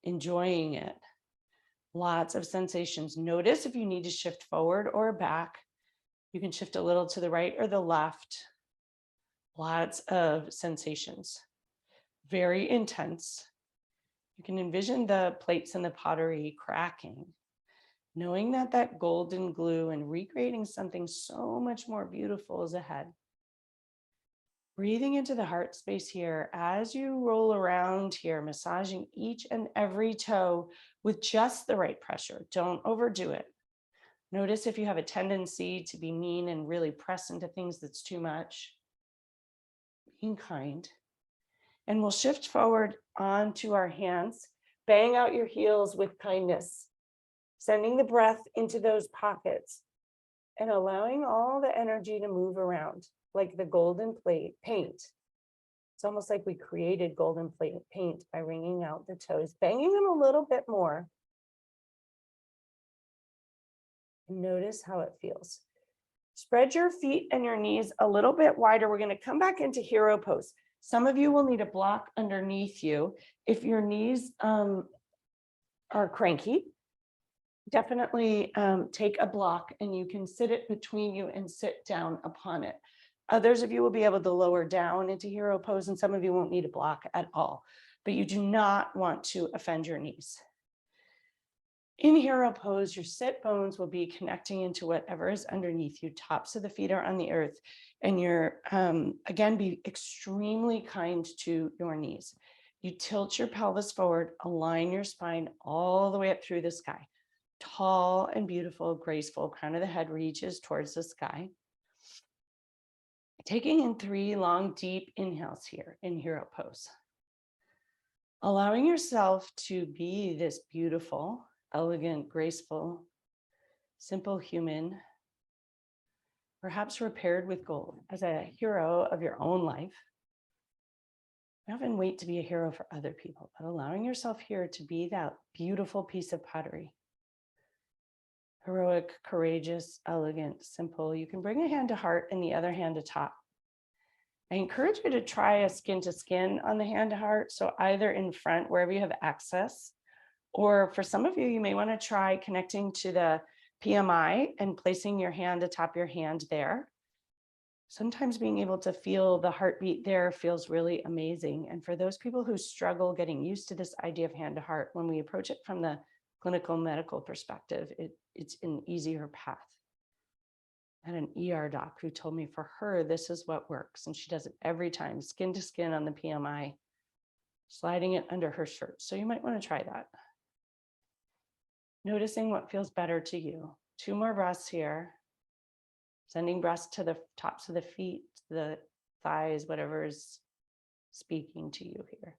enjoying it. Lots of sensations. Notice if you need to shift forward or back. You can shift a little to the right or the left. Lots of sensations. Very intense. You can envision the plates and the pottery cracking, knowing that that golden glue and recreating something so much more beautiful is ahead. Breathing into the heart space here as you roll around here, massaging each and every toe with just the right pressure. Don't overdo it. Notice if you have a tendency to be mean and really press into things that's too much. Being kind. And we'll shift forward onto our hands. Bang out your heels with kindness. Sending the breath into those pockets and allowing all the energy to move around like the golden plate paint. It's almost like we created golden plate paint by wringing out the toes, banging them a little bit more. Notice how it feels. Spread your feet and your knees a little bit wider. We're going to come back into hero pose. Some of you will need a block underneath you. If your knees are cranky, definitely take a block and you can sit it between you and sit down upon it. Others of you will be able to lower down into hero pose, and some of you won't need a block at all, but you do not want to offend your knees. In hero pose, your sit bones will be connecting into whatever is underneath you. Tops of the feet are on the earth, and you're, again, be extremely kind to your knees. You tilt your pelvis forward, align your spine all the way up through the sky. Tall and beautiful, graceful, crown of the head reaches towards the sky. Taking in 3 long, deep inhales here in hero pose. Allowing yourself to be this beautiful, elegant, graceful, simple human, perhaps repaired with gold as a hero of your own life. We often wait to be a hero for other people, but allowing yourself here to be that beautiful piece of pottery. Heroic, courageous, elegant, simple. You can bring a hand to heart and the other hand to top. I encourage you to try a skin to skin on the hand to heart. So either in front, wherever you have access, or for some of you, you may want to try connecting to the PMI and placing your hand atop your hand there. Sometimes being able to feel the heartbeat there feels really amazing. And for those people who struggle getting used to this idea of hand to heart, when we approach it from the clinical medical perspective, it's an easier path. I had an ER doc who told me for her, this is what works. And she does it every time, skin to skin on the PMI, sliding it under her shirt. So you might want to try that. Noticing what feels better to you. 2 more breaths here. Sending breaths to the tops of the feet, the thighs, whatever is speaking to you here.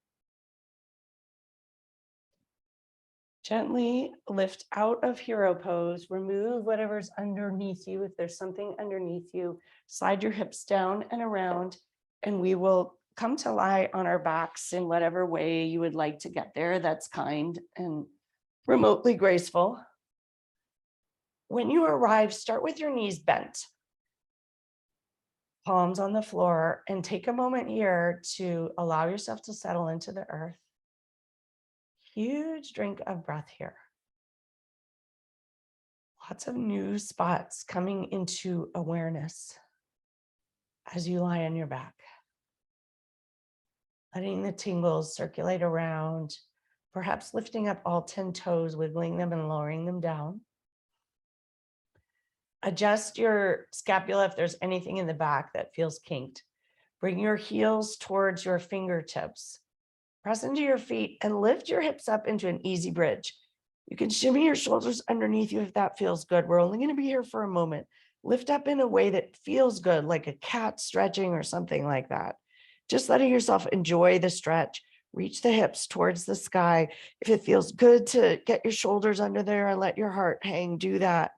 Gently lift out of hero pose, remove whatever's underneath you. If there's something underneath you, slide your hips down and around, and we will come to lie on our backs in whatever way you would like to get there. That's kind and remotely graceful. When you arrive, start with your knees bent, palms on the floor, and take a moment here to allow yourself to settle into the earth. Huge drink of breath here. Lots of new spots coming into awareness as you lie on your back. Letting the tingles circulate around, perhaps lifting up all 10 toes, wiggling them and lowering them down. Adjust your scapula if there's anything in the back that feels kinked. Bring your heels towards your fingertips. Press into your feet and lift your hips up into an easy bridge. You can shimmy your shoulders underneath you if that feels good. We're only going to be here for a moment. Lift up in a way that feels good, like a cat stretching or something like that. Just letting yourself enjoy the stretch. Reach the hips towards the sky. If it feels good to get your shoulders under there and let your heart hang, do that.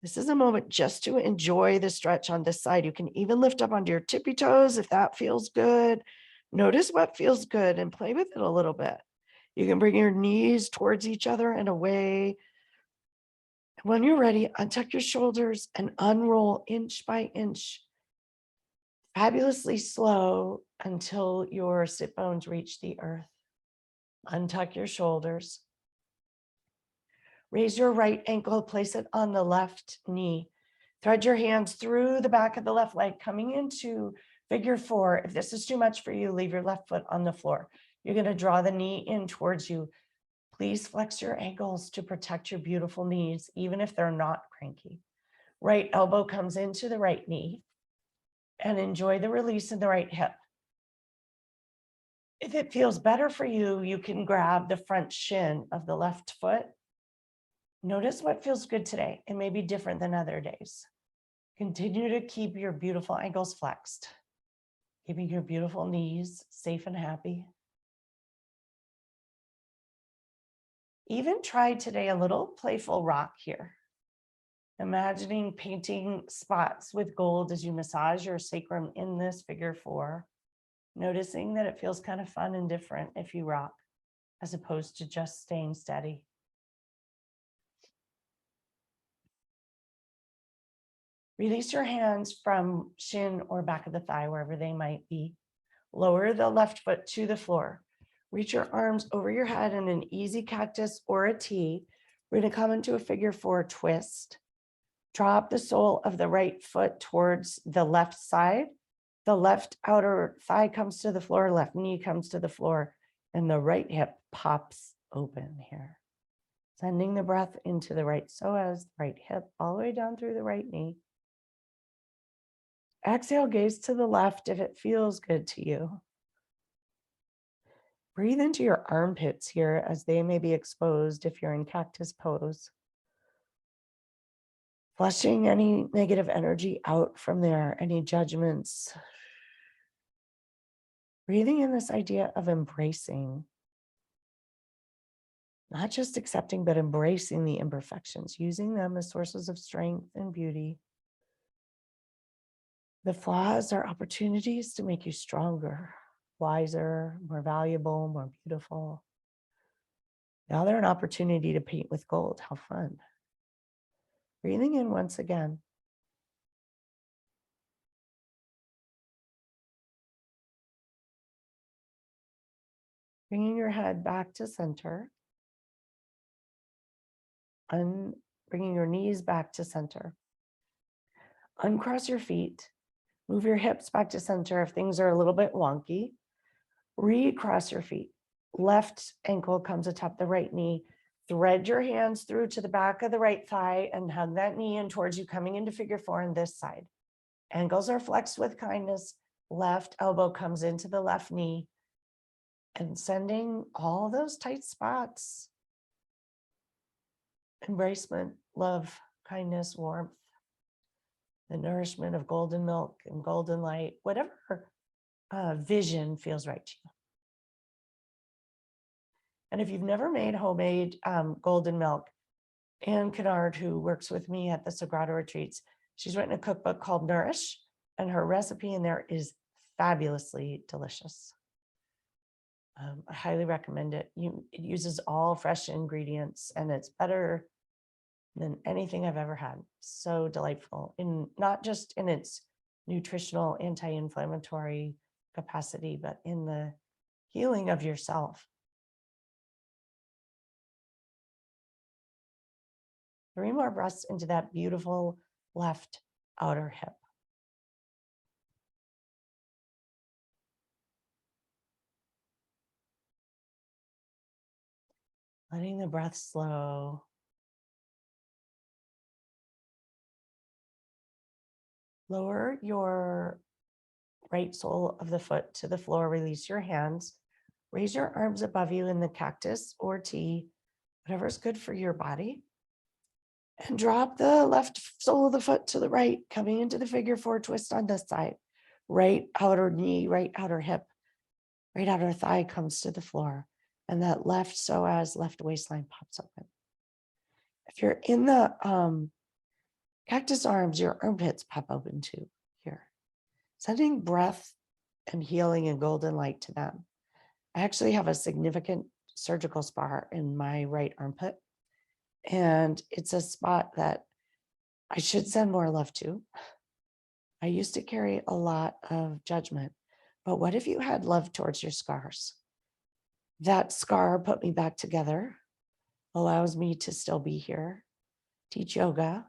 This is a moment just to enjoy the stretch on this side. You can even lift up onto your tippy toes if that feels good. Notice what feels good and play with it a little bit. You can bring your knees towards each other and away. When you're ready, untuck your shoulders and unroll inch by inch, fabulously slow until your sit bones reach the earth. Untuck your shoulders. Raise your right ankle, place it on the left knee. Thread your hands through the back of the left leg, coming into figure four. If this is too much for you, leave your left foot on the floor. You're going to draw the knee in towards you. Please flex your ankles to protect your beautiful knees, even if they're not cranky. Right elbow comes into the right knee, and enjoy the release in the right hip. If it feels better for you, you can grab the front shin of the left foot. Notice what feels good today. It may be different than other days. Continue to keep your beautiful ankles flexed, keeping your beautiful knees safe and happy. Even try today a little playful rock here. Imagining painting spots with gold as you massage your sacrum in this figure four, noticing that it feels kind of fun and different if you rock, as opposed to just staying steady. Release your hands from shin or back of the thigh, wherever they might be. Lower the left foot to the floor. Reach your arms over your head in an easy cactus or a T. We're going to come into a figure four twist. Drop the sole of the right foot towards the left side. The left outer thigh comes to the floor, left knee comes to the floor, and the right hip pops open here. Sending the breath into the right psoas, right hip, all the way down through the right knee. Exhale, gaze to the left if it feels good to you. Breathe into your armpits here as they may be exposed if you're in cactus pose. Flushing any negative energy out from there, any judgments. Breathing in this idea of embracing, not just accepting, but embracing the imperfections, using them as sources of strength and beauty. The flaws are opportunities to make you stronger, wiser, more valuable, more beautiful. Now they're an opportunity to paint with gold. How fun. Breathing in once again. Bringing your head back to center. Bringing your knees back to center. Uncross your feet. Move your hips back to center if things are a little bit wonky. Recross your feet. Left ankle comes atop the right knee. Thread your hands through to the back of the right thigh and hug that knee in towards you, coming into figure four on this side. Ankles are flexed with kindness. Left elbow comes into the left knee and sending all those tight spots. Embracement, love, kindness, warmth, the nourishment of golden milk and golden light, whatever vision feels right to you. And if you've never made homemade golden milk, Anne Kennard, who works with me at the Sagrada retreats, she's written a cookbook called Nourish, and her recipe in there is fabulously delicious. I highly recommend it. It uses all fresh ingredients, and it's better than anything I've ever had. So delightful, in not just in its nutritional anti-inflammatory capacity, but in the healing of yourself. 3 more breaths into that beautiful left outer hip. Letting the breath slow. Lower your right sole of the foot to the floor. Release your hands. Raise your arms above you in the cactus or T, whatever's good for your body. And drop the left sole of the foot to the right, coming into the figure 4 twist on this side. Right outer knee, right outer hip, right outer thigh comes to the floor. And that left psoas, left waistline pops open. If you're in the cactus arms, your armpits pop open too here. Sending breath and healing and golden light to them. I actually have a significant surgical scar in my right armpit. And it's a spot that I should send more love to. I used to carry a lot of judgment, but what if you had love towards your scars? That scar put me back together, allows me to still be here, teach yoga.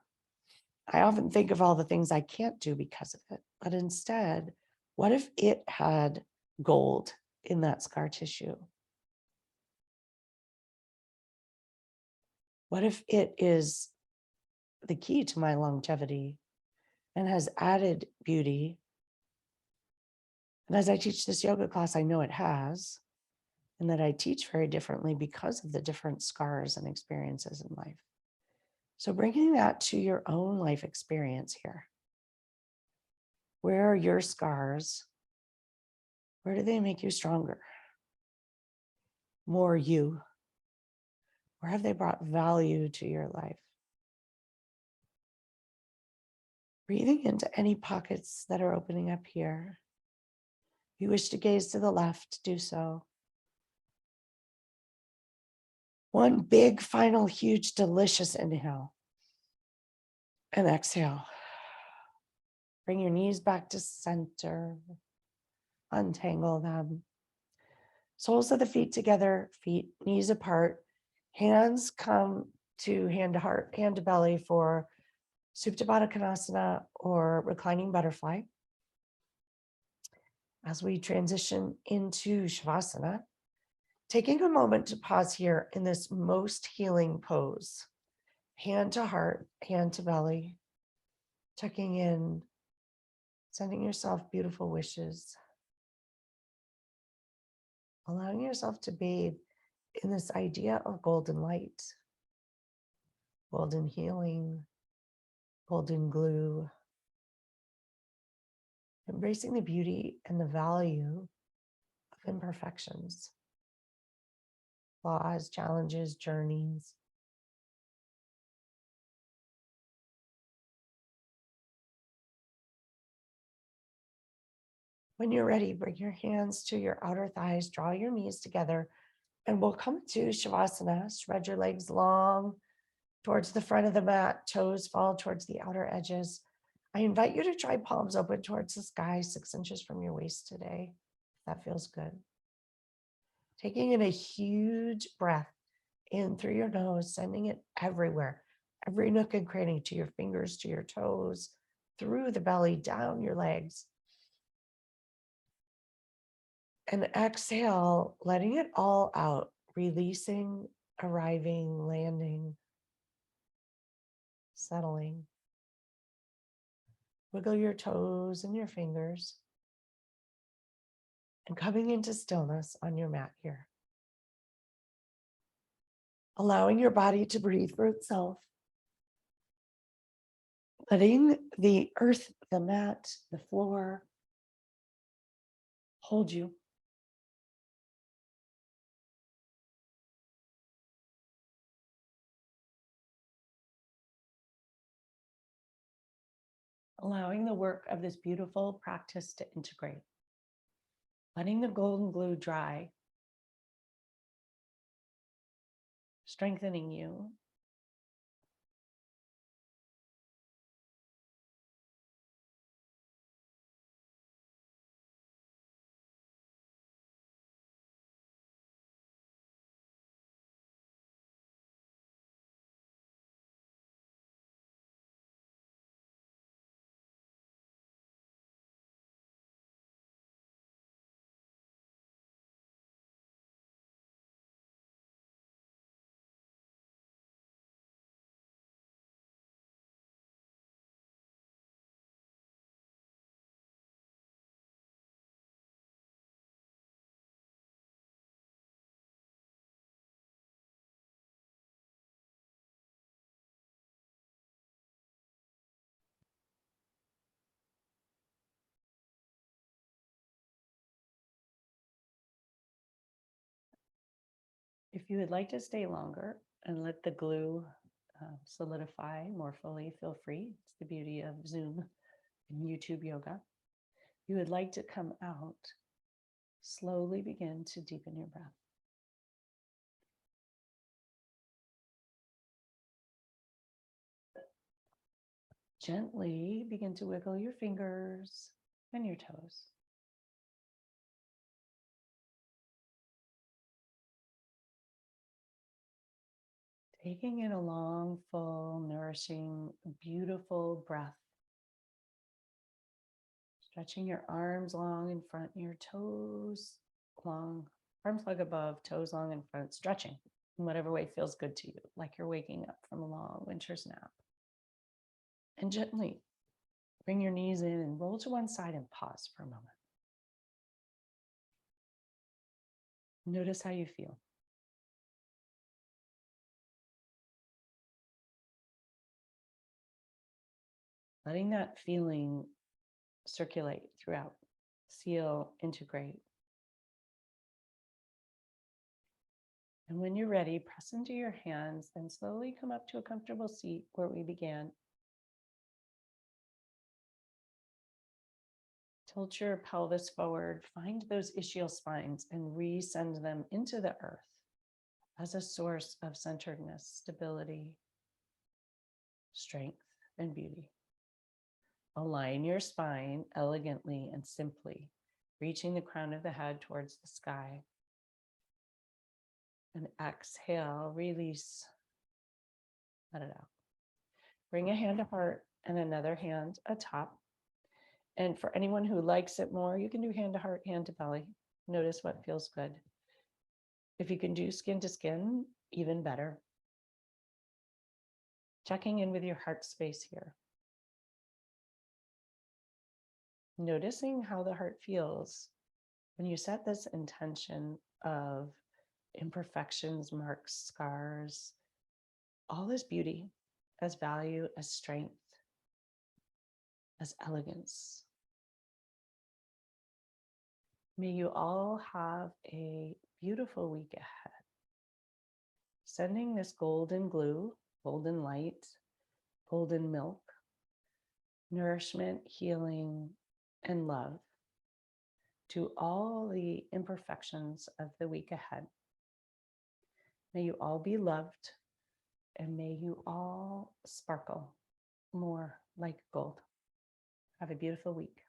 I often think of all the things I can't do because of it, but instead, what if it had gold in that scar tissue? What if it is the key to my longevity and has added beauty? And as I teach this yoga class, I know it has, and that I teach very differently because of the different scars and experiences in life. So bringing that to your own life experience here. Where are your scars? Where do they make you stronger? More you? Where have they brought value to your life? Breathing into any pockets that are opening up here. If you wish to gaze to the left, do so. One big, final, huge, delicious inhale. And exhale. Bring your knees back to center. Untangle them. Soles of the feet together, feet, knees apart. Hands come to hand to heart, hand to belly for Supta Baddha Konasana or reclining butterfly. As we transition into Shavasana, taking a moment to pause here in this most healing pose. Hand to heart, hand to belly, checking in, sending yourself beautiful wishes, allowing yourself to bathe in this idea of golden light, golden healing, golden glue, embracing the beauty and the value of imperfections, flaws, challenges, journeys. When you're ready, bring your hands to your outer thighs, draw your knees together, and we'll come to Shavasana. Spread your legs long towards the front of the mat, toes fall towards the outer edges. I invite you to try palms open towards the sky, 6 inches from your waist today. If that feels good. Taking in a huge breath in through your nose, sending it everywhere, every nook and cranny, to your fingers, to your toes, through the belly, down your legs. And exhale, letting it all out, releasing, arriving, landing, settling. Wiggle your toes and your fingers. And coming into stillness on your mat here. Allowing your body to breathe for itself. Letting the earth, the mat, the floor hold you. allowing the work of this beautiful practice to integrate, letting the golden glue dry, strengthening you. If you would like to stay longer and let the glue solidify more fully, feel free. It's the beauty of Zoom and YouTube yoga. If you would like to come out, slowly begin to deepen your breath. Gently begin to wiggle your fingers and your toes. Taking in a long, full, nourishing, beautiful breath. Stretching your arms long in front, your toes long, arms long above, toes long in front, stretching in whatever way feels good to you, like you're waking up from a long winter's nap. And gently bring your knees in and roll to one side and pause for a moment. Notice how you feel. Letting that feeling circulate throughout, seal, integrate. And when you're ready, press into your hands and slowly come up to a comfortable seat where we began. Tilt your pelvis forward, find those ischial spines and resend them into the earth as a source of centeredness, stability, strength, and beauty. Align your spine elegantly and simply, reaching the crown of the head towards the sky. And exhale, release, let it out. Bring a hand to heart and another hand atop. And for anyone who likes it more, you can do hand to heart, hand to belly. Notice what feels good. If you can do skin to skin, even better. Checking in with your heart space here. Noticing how the heart feels when you set this intention of imperfections, marks, scars, all this beauty as value, as strength, as elegance. May you all have a beautiful week ahead. Sending this golden glue, golden light, golden milk, nourishment, healing, and love to all the imperfections of the week ahead. May you all be loved and may you all sparkle more like gold. Have a beautiful week.